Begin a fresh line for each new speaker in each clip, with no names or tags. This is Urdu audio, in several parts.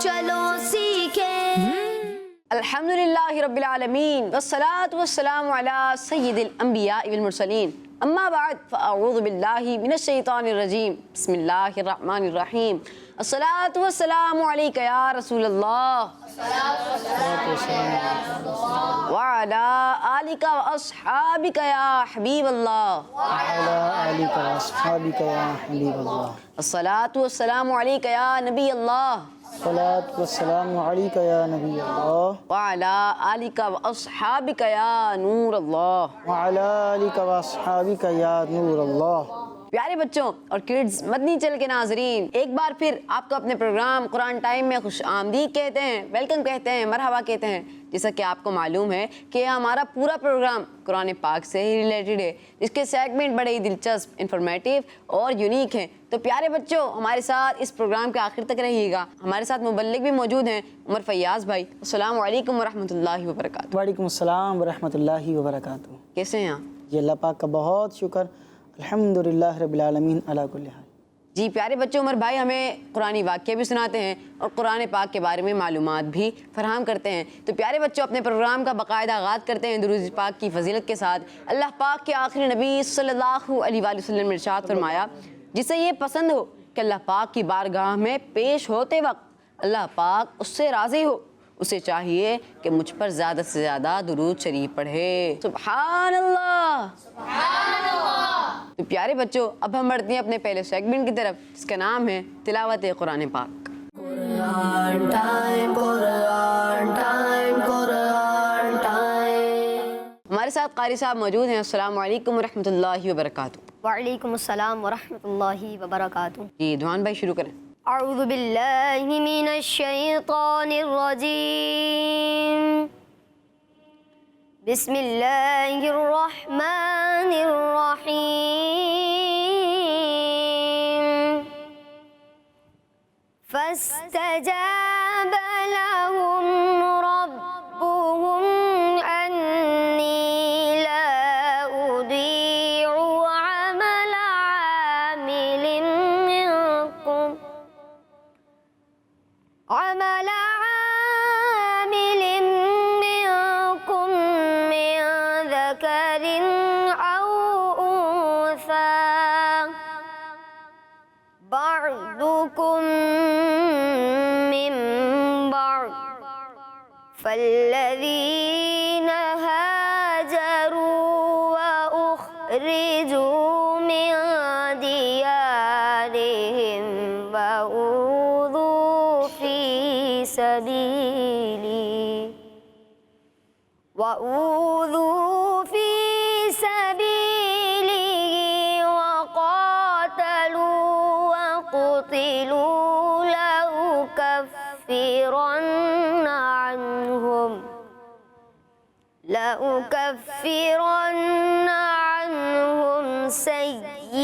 چلو سیکھیں۔
الحمدللہ رب العالمین والصلاة والسلام علی سید الانبیاء والمرسلین، اما بعد فاعوذ باللہ من الشیطان الرجیم، بسم اللہ الرحمن الرحیم، الصلاة والسلام علیک یا رسول اللہ وعلی آلک واصحابک یا حبیب اللہ الصلاة والسلام علیک یا نبی اللہ
الصلاة والسلام علیک یا نبی اللہ
وعلی آلک واصحابک یا نور اللہ
وعلی آلک واصحابک یا نور اللہ۔
پیارے بچوں اور کڈز مدنی چینل کے ناظرین، ایک بار پھر آپ کو اپنے پروگرام قرآن ٹائم میں خوش آمدید کہتے ہیں، ویلکم کہتے ہیں، مرحبا کہتے ہیں۔ جیسا کہ آپ کو معلوم ہے کہ ہمارا پورا پروگرام قرآن پاک سے ہی ریلیٹڈ ہے، جس کے سیگمنٹ بڑے ہی دلچسپ، انفارمیٹیو اور یونیک ہیں۔ تو پیارے بچوں، ہمارے ساتھ اس پروگرام کے آخر تک رہیے گا۔ ہمارے ساتھ مبلغ بھی موجود ہیں، عمر فیاض بھائی۔ السلام علیکم ورحمۃ اللہ وبرکاتہ۔
وعلیکم السلام ورحمۃ اللہ وبرکاتہ۔
کیسے ہیں آپ؟
جی اللہ پاک کا بہت شکر، الحمدللہ رب العالمین علی کل حال۔
جی پیارے بچوں، عمر بھائی ہمیں قرآنی واقعے بھی سناتے ہیں اور قرآن پاک کے بارے میں معلومات بھی فراہم کرتے ہیں۔ تو پیارے بچوں، اپنے پروگرام کا باقاعدہ آغاز کرتے ہیں درود پاک کی فضیلت کے ساتھ۔ اللہ پاک کے آخری نبی صلی اللہ علیہ وآلہ وسلم نے ارشاد فرمایا، جسے یہ پسند ہو کہ اللہ پاک کی بارگاہ میں پیش ہوتے وقت اللہ پاک اس سے راضی ہو، اسے چاہیے کہ مجھ پر زیادہ سے زیادہ درود شریف پڑھے۔ سبحان اللہ، سبحان اللہ۔ تو پیارے بچوں، اب ہم بڑھتے ہیں اپنے پہلے سیگمنٹ کی طرف، جس کا نام ہے تلاوت قرآن پاک۔
قرآن ٹائم، قرآن ٹائم، قرآن ٹائم۔
ہمارے ساتھ قاری صاحب موجود ہیں۔ السلام علیکم ورحمۃ اللہ وبرکاتہ۔
وعلیکم السلام ورحمۃ اللہ وبرکاتہ۔
جی دعان بھائی شروع کریں۔
اعوذ باللہ من الشیطان الرجیم، بسم اللہ الرحمن الرحیم، فاستجاب لهم ربهم انی لا اضیع عمل عامل منکم من ذکر او انثی بعضکم من بعض فالذین هاجروا وأخرجوا من دیارهم وأوذوا في سبيلي وقاتلوا وقتلوا لأكفرن عنهم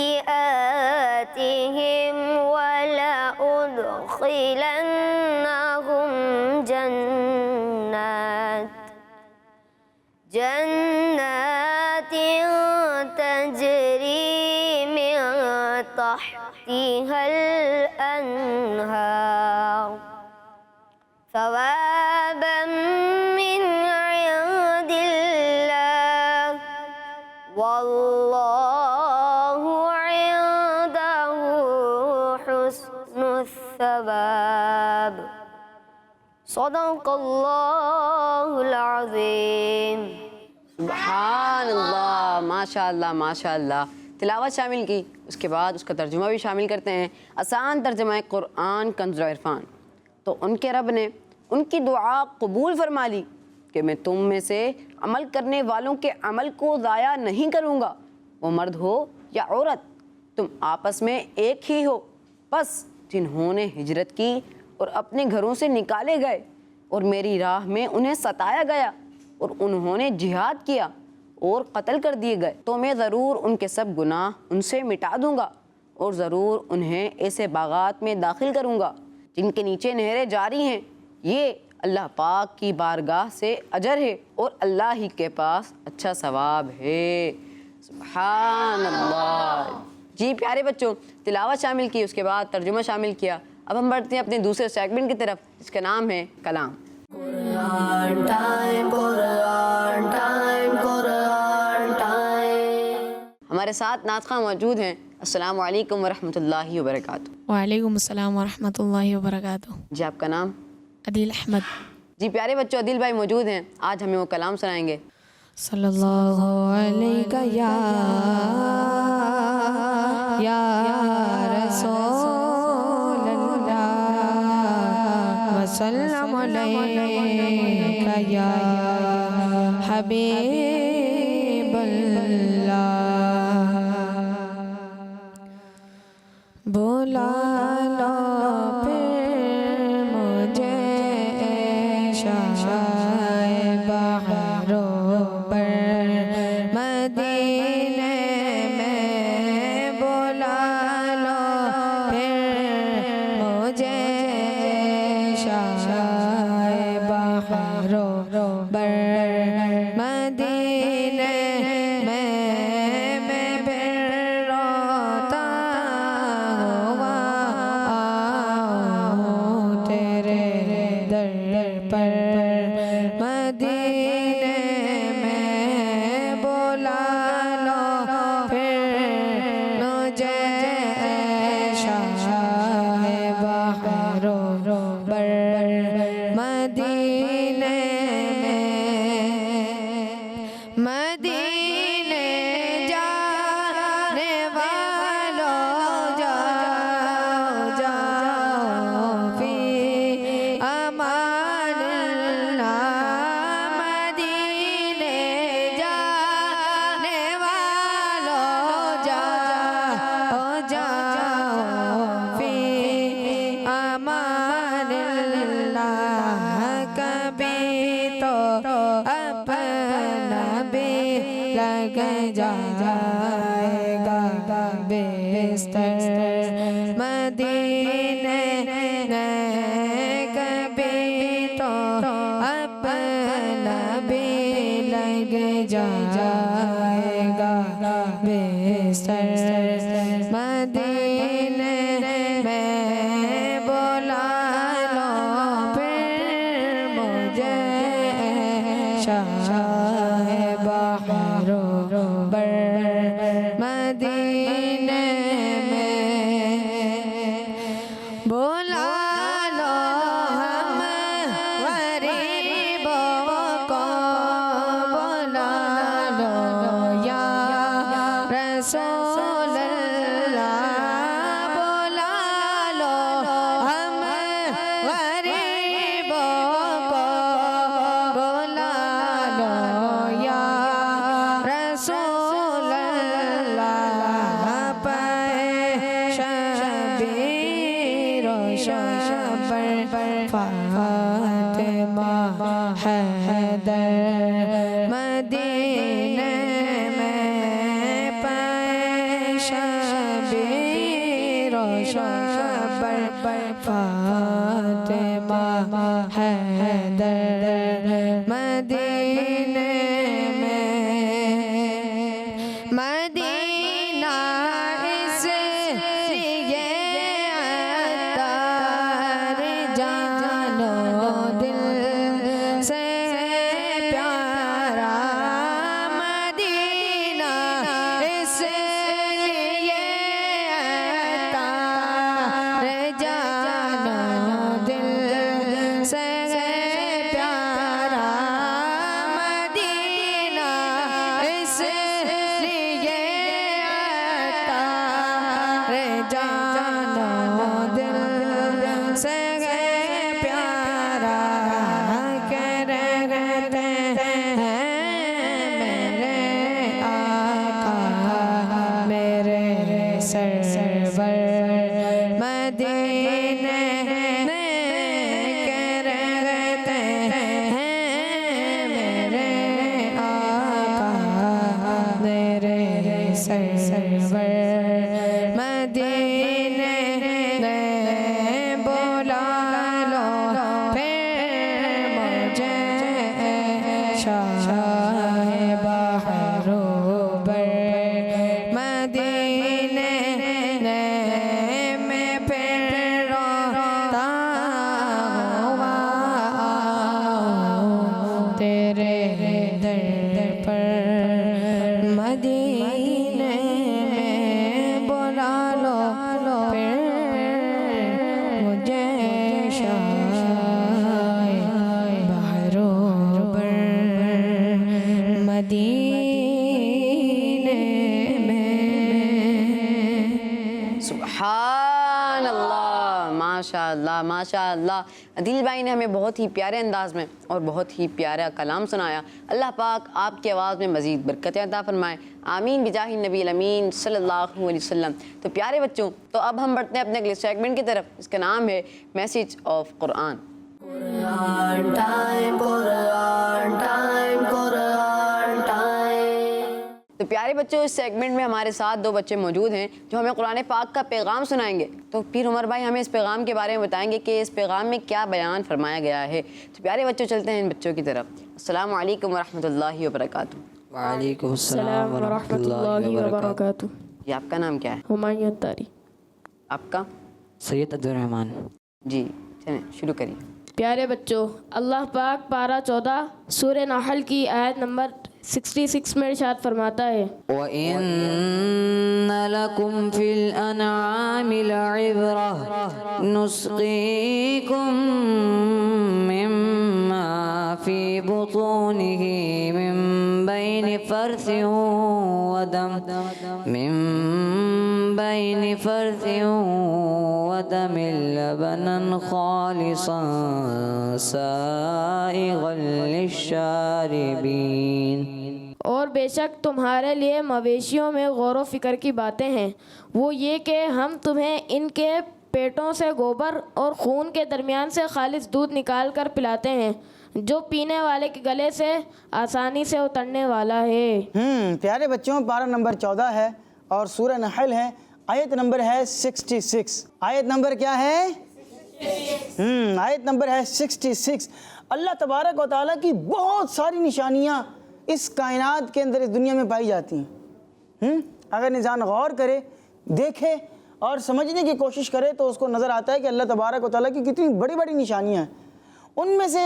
سيئاتهم ولأدخلنهم جنات تجري من تحتها الأنهار ثوابا من عند الله والله عنده حسن الثواب صدق اللہ العظیم۔
سبحان اللہ، ماشاء اللہ ماشاء اللہ۔ تلاوت شامل کی، اس کے بعد اس کا ترجمہ بھی شامل کرتے ہیں۔ آسان ترجمہ قرآن کنز عرفان۔ تو ان کے رب نے ان کی دعا قبول فرما لی کہ میں تم میں سے عمل کرنے والوں کے عمل کو ضائع نہیں کروں گا، وہ مرد ہو یا عورت، تم آپس میں ایک ہی ہو۔ بس جنہوں نے ہجرت کی اور اپنے گھروں سے نکالے گئے اور میری راہ میں انہیں ستایا گیا اور انہوں نے جہاد کیا اور قتل کر دیے گئے، تو میں ضرور ان کے سب گناہ ان سے مٹا دوں گا اور ضرور انہیں ایسے باغات میں داخل کروں گا جن کے نیچے نہریں جاری ہیں۔ یہ اللہ پاک کی بارگاہ سے اجر ہے اور اللہ ہی کے پاس اچھا ثواب ہے۔ سبحان اللہ۔ جی پیارے بچوں، تلاوت شامل کی، اس کے بعد ترجمہ شامل کیا۔ اب ہم بڑھتے ہیں اپنے دوسرے سیگمنٹ کی طرف جس کا نام ہے کلام.
Quran time, Quran time, Quran time.
ہمارے ساتھ نعت خواں موجود ہیں. السلام علیکم ورحمۃ اللہ وبرکاتہ.
وعلیکم السلام ورحمۃ اللہ وبرکاتہ.
جی آپ کا نام؟
عدیل احمد.
جی پیارے بچوں عدیل بھائی موجود ہیں، آج ہمیں وہ کلام سنائیں گے.
صلی اللہ علیہ یا رسول اللہ وسلم علیہ یا حبیب اللہ. بولا لو پھر مجھے شاہ بہاروں پر مدینے میں. بولا لو پھر مجھے شاہ بہاروں پر مدینے میں پھر روتا ہوا آؤں تیرے در پر مدینے میں. بولا لو پھر مجھے شاہ بہاروں پر مدینے میں. مدینے جانے والوں جاؤ جاؤ فی امان اللہ. مدینے جانے والوں جاؤ جاؤ فی امان اللہ. کبھی تو اپنا بھی لگ جائے گا بستر مدینے میں. کبھی تو اپنا بھی لگ جائے گا بستر مدینے میں. بولا لو پھر مجھے شاہ بہاروں پر مدینے میں. بولا لو ہم غریبوں کو. بولا لو یا رسول اللہ. بولا لو ہم غریبوں کو. بولا لو یا رسول اللہ. پائے شبیر و شبر فاطمہ حیدر مدینے میں. پائے شبیر و شبر فاطمہ حیدر مدینے میں. مدینہ اس لیے عطار جانو دل سے پیارا. مدینہ اس لیے عطار جانو دل سے
ماشاء اللہ۔ عدیل بھائی نے ہمیں بہت ہی پیارے انداز میں اور بہت ہی پیارا کلام سنایا۔ اللہ پاک آپ کی آواز میں مزید برکتیں عطا فرمائے، آمین بجاہ النبی الامین صلی اللہ علیہ وسلم۔ تو پیارے بچوں، تو اب ہم بڑھتے ہیں اپنے اگلے سیگمنٹ کی طرف، اس کا نام ہے message of Quran.
Quran time, Quran time, Quran time.
تو پیارے بچوں، اس سیگمنٹ میں ہمارے ساتھ دو بچے موجود ہیں جو ہمیں قرآن پاک کا پیغام سنائیں گے۔ تو پھر عمر بھائی ہمیں اس پیغام کے بارے میں بتائیں گے کہ اس پیغام میں کیا بیان فرمایا گیا ہے۔ تو پیارے بچوں، چلتے ہیں ان بچوں کی طرف۔ السلام علیکم ورحمۃ اللہ وبرکاتہ۔
وعلیکم السلام ورحمۃ اللہ وبرکاتہ۔
جی، آپ کا نام کیا ہے؟
ہمایوں اتاری۔
آپ کا؟
سید عبد الرحمن۔
جی چلیں شروع کریے۔
پیارے بچوں، اللہ پاک پارہ 14 سورہ نحل کی آیت نمبر 66 میں ارشاد فرماتا ہے،
وَإِنَّ لَكُمْ فِي الْأَنْعَامِ لَعِبْرَةً نُسْقِيكُم مِّمَّا فِي بُطُونِهِ مِن بَيْنِ فَرْثٍ ودم لبنا خالصا سائغا للشاربین۔
اور بے شک تمہارے لیے مویشیوں میں غور و فکر کی باتیں ہیں، وہ یہ کہ ہم تمہیں ان کے پیٹوں سے گوبر اور خون کے درمیان سے خالص دودھ نکال کر پلاتے ہیں جو پینے والے کے گلے سے آسانی سے اترنے والا ہے۔
پیارے بچوں، پارہ نمبر 14 ہے اور سورہ نحل ہے، آیت نمبر ہے 66۔ آیت نمبر کیا ہے؟ آیت نمبر ہے 66۔ اللہ تبارک و تعالیٰ کی بہت ساری نشانیاں اس کائنات کے اندر، اس دنیا میں پائی جاتی ہیں۔ اگر انسان غور کرے، دیکھے اور سمجھنے کی کوشش کرے تو اس کو نظر آتا ہے کہ اللہ تبارک و تعالیٰ کی کتنی بڑی بڑی نشانیاں ہیں۔ ان میں سے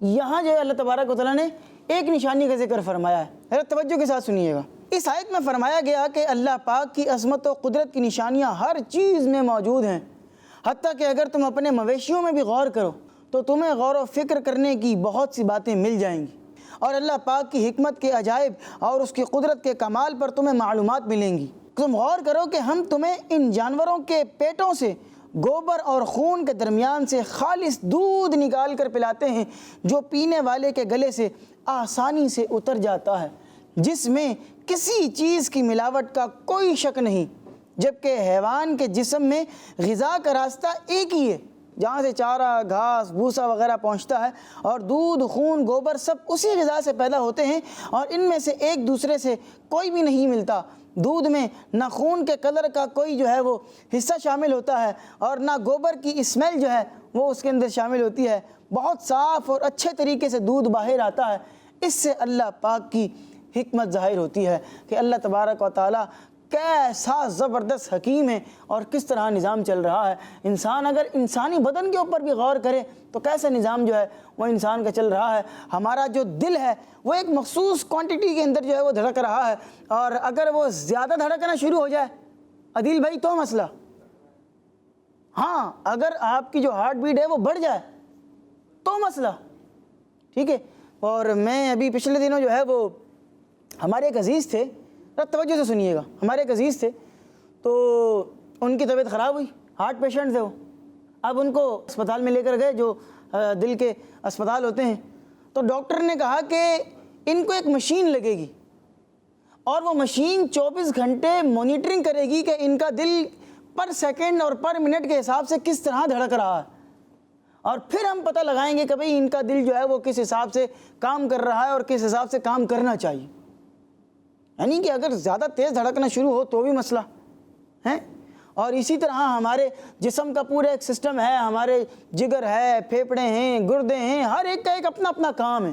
یہاں جو ہے اللہ تبارک و تعالیٰ نے ایک نشانی کا ذکر فرمایا ہے، ذرا توجہ کے ساتھ سنیے گا۔ اس آیت میں فرمایا گیا کہ اللہ پاک کی عظمت و قدرت کی نشانیاں ہر چیز میں موجود ہیں، حتیٰ کہ اگر تم اپنے مویشیوں میں بھی غور کرو تو تمہیں غور و فکر کرنے کی بہت سی باتیں مل جائیں گی، اور اللہ پاک کی حکمت کے عجائب اور اس کی قدرت کے کمال پر تمہیں معلومات ملیں گی۔ تم غور کرو کہ ہم تمہیں ان جانوروں کے پیٹوں سے گوبر اور خون کے درمیان سے خالص دودھ نکال کر پلاتے ہیں جو پینے والے کے گلے سے آسانی سے اتر جاتا ہے، جس میں کسی چیز کی ملاوٹ کا کوئی شک نہیں، جبکہ حیوان کے جسم میں غذا کا راستہ ایک ہی ہے، جہاں سے چارہ، گھاس، بھوسا وغیرہ پہنچتا ہے، اور دودھ، خون، گوبر سب اسی غذا سے پیدا ہوتے ہیں، اور ان میں سے ایک دوسرے سے کوئی بھی نہیں ملتا۔ دودھ میں نہ خون کے کلر کا کوئی جو ہے وہ حصہ شامل ہوتا ہے، اور نہ گوبر کی اسمیل جو ہے وہ اس کے اندر شامل ہوتی ہے۔ بہت صاف اور اچھے طریقے سے دودھ باہر آتا ہے۔ اس سے اللہ پاک کی حکمت ظاہر ہوتی ہے کہ اللہ تبارک و تعالیٰ کیسا زبردست حکیم ہے اور کس طرح نظام چل رہا ہے۔ انسان اگر انسانی بدن کے اوپر بھی غور کرے تو کیسا نظام جو ہے وہ انسان کا چل رہا ہے۔ ہمارا جو دل ہے وہ ایک مخصوص کوانٹٹی کے اندر جو ہے وہ دھڑک رہا ہے، اور اگر وہ زیادہ دھڑکنا شروع ہو جائے عدیل بھائی تو مسئلہ، ہاں اگر آپ کی جو ہارٹ بیٹ ہے وہ بڑھ جائے تو مسئلہ، ٹھیک ہے۔ اور میں ابھی پچھلے دنوں جو ہے وہ ہمارے ایک عزیز تھے، توجہ سے سنیے گا، ہمارے ایک عزیز تھے تو ان کی طبیعت خراب ہوئی، ہارٹ پیشنٹ تھے وہ۔ اب ان کو اسپتال میں لے کر گئے، جو دل کے اسپتال ہوتے ہیں، تو ڈاکٹر نے کہا کہ ان کو ایک مشین لگے گی اور وہ مشین 24 گھنٹے مانیٹرنگ کرے گی کہ ان کا دل پر سیکنڈ اور پر منٹ کے حساب سے کس طرح دھڑک رہا ہے، اور پھر ہم پتہ لگائیں گے کہ بھئی ان کا دل جو ہے وہ کس حساب سے کام کر رہا ہے اور کس حساب سے کام کرنا چاہیے۔ یعنی کہ اگر زیادہ تیز دھڑکنا شروع ہو تو بھی مسئلہ ہے۔ اور اسی طرح ہمارے جسم کا پورا ایک سسٹم ہے، ہمارے جگر ہے، پھیپھڑے ہیں، گردے ہیں، ہر ایک کا ایک اپنا اپنا کام ہے،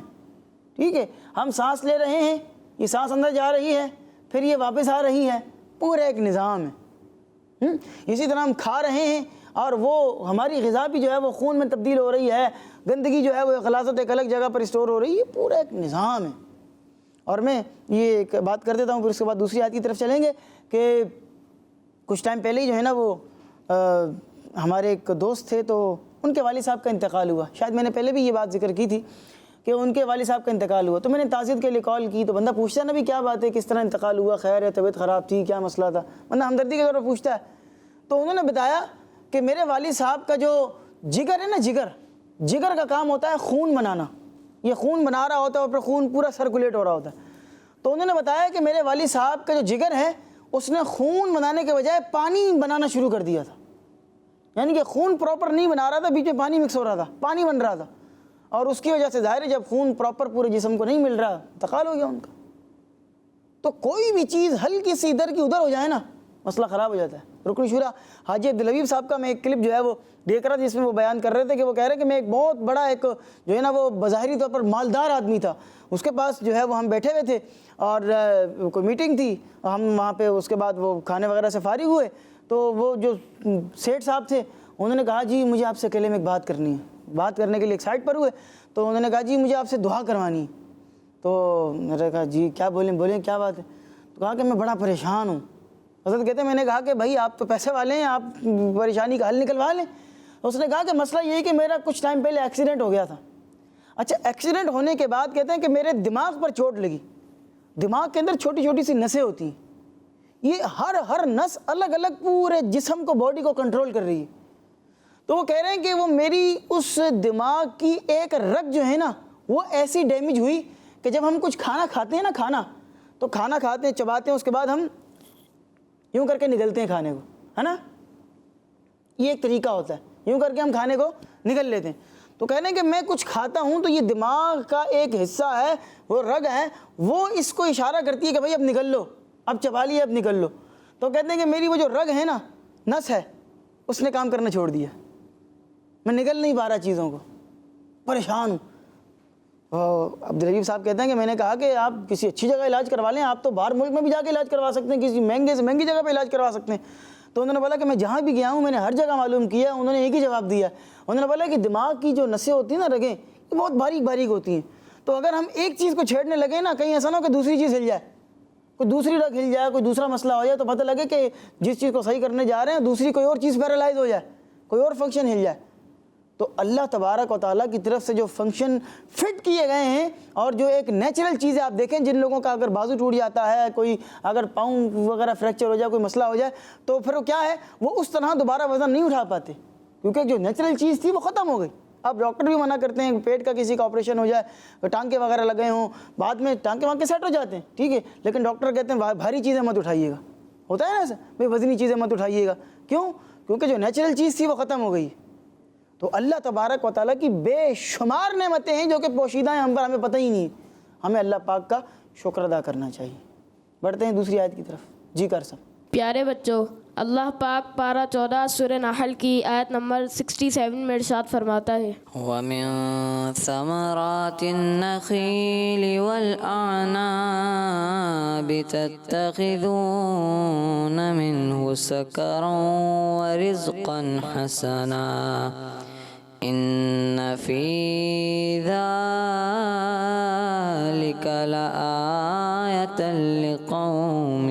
ٹھیک ہے۔ ہم سانس لے رہے ہیں، یہ سانس اندر جا رہی ہے، پھر یہ واپس آ رہی ہے، پورا ایک نظام ہے۔ اسی طرح ہم کھا رہے ہیں اور وہ ہماری غذا بھی جو ہے وہ خون میں تبدیل ہو رہی ہے، گندگی جو ہے وہ غلاظت ایک الگ جگہ پر اسٹور ہو رہی ہے، پورا ایک نظام ہے۔ اور میں یہ ایک بات کر دیتا ہوں، پھر اس کے بعد دوسری آیت کی طرف چلیں گے کہ کچھ ٹائم پہلے ہی جو ہے نا وہ ہمارے ایک دوست تھے تو ان کے والد صاحب کا انتقال ہوا، شاید میں نے پہلے بھی یہ بات ذکر کی تھی کہ ان کے والد صاحب کا انتقال ہوا، تو میں نے تعزیت کے لیے کال کی تو بندہ پوچھتا نا بھی کیا بات ہے، کس طرح انتقال ہوا، خیر ہے، طبیعت خراب تھی، کیا مسئلہ تھا، بندہ ہمدردی کے طور پر پوچھتا ہے۔ تو انہوں نے بتایا کہ میرے والد صاحب کا جو جگر ہے نا، جگر کا کام ہوتا ہے خون بنانا، یہ خون بنا رہا ہوتا ہے اور پھر خون پورا سرکولیٹ ہو رہا ہوتا ہے. تو انہوں نے بتایا کہ میرے والد صاحب کا جو جگر ہے اس نے خون بنانے کے بجائے پانی بنانا شروع کر دیا تھا. یعنی کہ خون پراپر نہیں بنا رہا تھا، بیچ میں پانی مکس ہو رہا تھا، پانی بن رہا تھا، اور اس کی وجہ سے ظاہر ہے جب خون پراپر پورے جسم کو نہیں مل رہا انتقال ہو گیا ان کا. تو کوئی بھی چیز ہلکی سی ادھر کی ادھر ہو جائے نا مسئلہ خراب ہو جاتا ہے. رکن شورا حاجی عبدالحبیب صاحب کا میں ایک کلپ جو ہے وہ دیکھ رہا تھا جس میں وہ بیان کر رہے تھے کہ وہ کہہ رہے کہ میں ایک بہت بڑا ایک جو ہے نا وہ بظاہری طور پر مالدار آدمی تھا، اس کے پاس جو ہے وہ ہم بیٹھے ہوئے تھے اور کوئی میٹنگ تھی، ہم وہاں پہ اس کے بعد وہ کھانے وغیرہ سے فارغ ہوئے تو وہ جو سیٹھ صاحب تھے انہوں نے کہا جی مجھے آپ سے اکیلے میں ایک بات کرنی ہے. بات کرنے کے لیے ایک سائٹ پر ہوئے تو انہوں نے کہا جی مجھے آپ سے دعا کروانی ہے. تو میں نے کہا جی کیا بولیں کیا بات ہے؟ تو کہا کہ میں بڑا پریشان ہوں. حضرت کہتے ہیں میں نے کہا کہ بھائی آپ تو پیسے والے ہیں، آپ پریشانی کا حل نکلوا لیں. اس نے کہا کہ مسئلہ یہ ہے کہ میرا کچھ ٹائم پہلے ایکسیڈنٹ ہو گیا تھا. اچھا ایکسیڈنٹ ہونے کے بعد کہتے ہیں کہ میرے دماغ پر چوٹ لگی. دماغ کے اندر چھوٹی چھوٹی سی نسیں ہوتی ہیں، یہ ہر نس الگ الگ پورے جسم کو باڈی کو کنٹرول کر رہی ہے. تو وہ کہہ رہے ہیں کہ وہ میری اس دماغ کی ایک رگ جو ہے نا وہ ایسی ڈیمیج ہوئی کہ جب ہم کچھ کھانا کھاتے ہیں نا تو کھانا کھاتے ہیں چباتے ہیں اس کے بعد ہم یوں کر کے نگلتے ہیں کھانے کو، ہے نا، یہ ایک طریقہ ہوتا ہے، یوں کر کے ہم کھانے کو نگل لیتے ہیں. تو کہنے ہیں کہ میں کچھ کھاتا ہوں تو یہ دماغ کا ایک حصہ ہے، وہ رگ ہے، وہ اس کو اشارہ کرتی ہے کہ بھائی اب نگل لو، اب چبا لیے، اب نگل لو. تو کہتے ہیں کہ میری وہ جو رگ ہے نا، نس ہے، اس نے کام کرنا چھوڑ دیا، میں نگل نہیں پا رہا چیزوں کو، پریشان ہوں. عبدالحبیب صاحب کہتے ہیں کہ میں نے کہا کہ آپ کسی اچھی جگہ علاج کروا لیں، آپ تو باہر ملک میں بھی جا کے علاج کروا سکتے ہیں، کسی مہنگے سے مہنگی جگہ پہ علاج کروا سکتے ہیں. تو انہوں نے بولا کہ میں جہاں بھی گیا ہوں میں نے ہر جگہ معلوم کیا، انہوں نے ایک ہی جواب دیا. انہوں نے بولا کہ دماغ کی جو نسیں ہوتی ہیں نا، رگیں، یہ بہت باریک ہوتی ہیں. تو اگر ہم ایک چیز کو چھیڑنے لگے نا، کہیں ایسا نہ ہو کہ دوسری چیز ہل جائے، کوئی دوسری رگ ہل جائے، کوئی دوسرا مسئلہ ہو جائے، تو پتہ لگے کہ جس چیز کو صحیح کرنے جا رہے ہیں دوسری کوئی اور چیز پیرالائز ہو جائے، کوئی اور فنکشن ہل جائے. تو اللہ تبارک و تعالیٰ کی طرف سے جو فنکشن فٹ کیے گئے ہیں اور جو ایک نیچرل چیزیں آپ دیکھیں، جن لوگوں کا اگر بازو ٹوٹ جاتا ہے، کوئی اگر پاؤں وغیرہ فریکچر ہو جائے، کوئی مسئلہ ہو جائے، تو پھر وہ کیا ہے، وہ اس طرح دوبارہ وزن نہیں اٹھا پاتے کیونکہ جو نیچرل چیز تھی وہ ختم ہو گئی. اب ڈاکٹر بھی منع کرتے ہیں، پیٹ کا کسی کا آپریشن ہو جائے، ٹانکے وغیرہ لگے ہوں، بعد میں ٹانکے وانکے سیٹ ہو جاتے ہیں، ٹھیک ہے، لیکن ڈاکٹر کہتے ہیں بھاری چیزیں مت اٹھائیے گا. ہوتا ہے نا ایسا، بھائی وزنی چیزیں مت اٹھائیے گا. کیوں؟ کیونکہ جو نیچرل چیز تھی وہ ختم ہو گئی. تو اللہ تبارک و تعالیٰ کی بے شمار نعمتیں ہیں جو کہ پوشیدہ ہیں ہم پر، ہمیں پتہ ہی نہیں. ہمیں اللہ پاک کا شکر ادا کرنا چاہیے. بڑھتے ہیں دوسری آیت کی طرف. جی کر سب.
پیارے بچوں، اللہ پاک پارہ 14 سورہ نحل کی آیت نمبر 67 میں ارشاد فرماتا ہے،
وَمِن ثَمَرَاتِ النَّخِيلِ وَالْأَعْنَابِ تَتَّخِذُونَ مِنْهُ سَكَرًا وَرِزْقًا حَسَنًا إِنَّ فِي ذَلِكَ لَآيَةً لِقَوْمٍ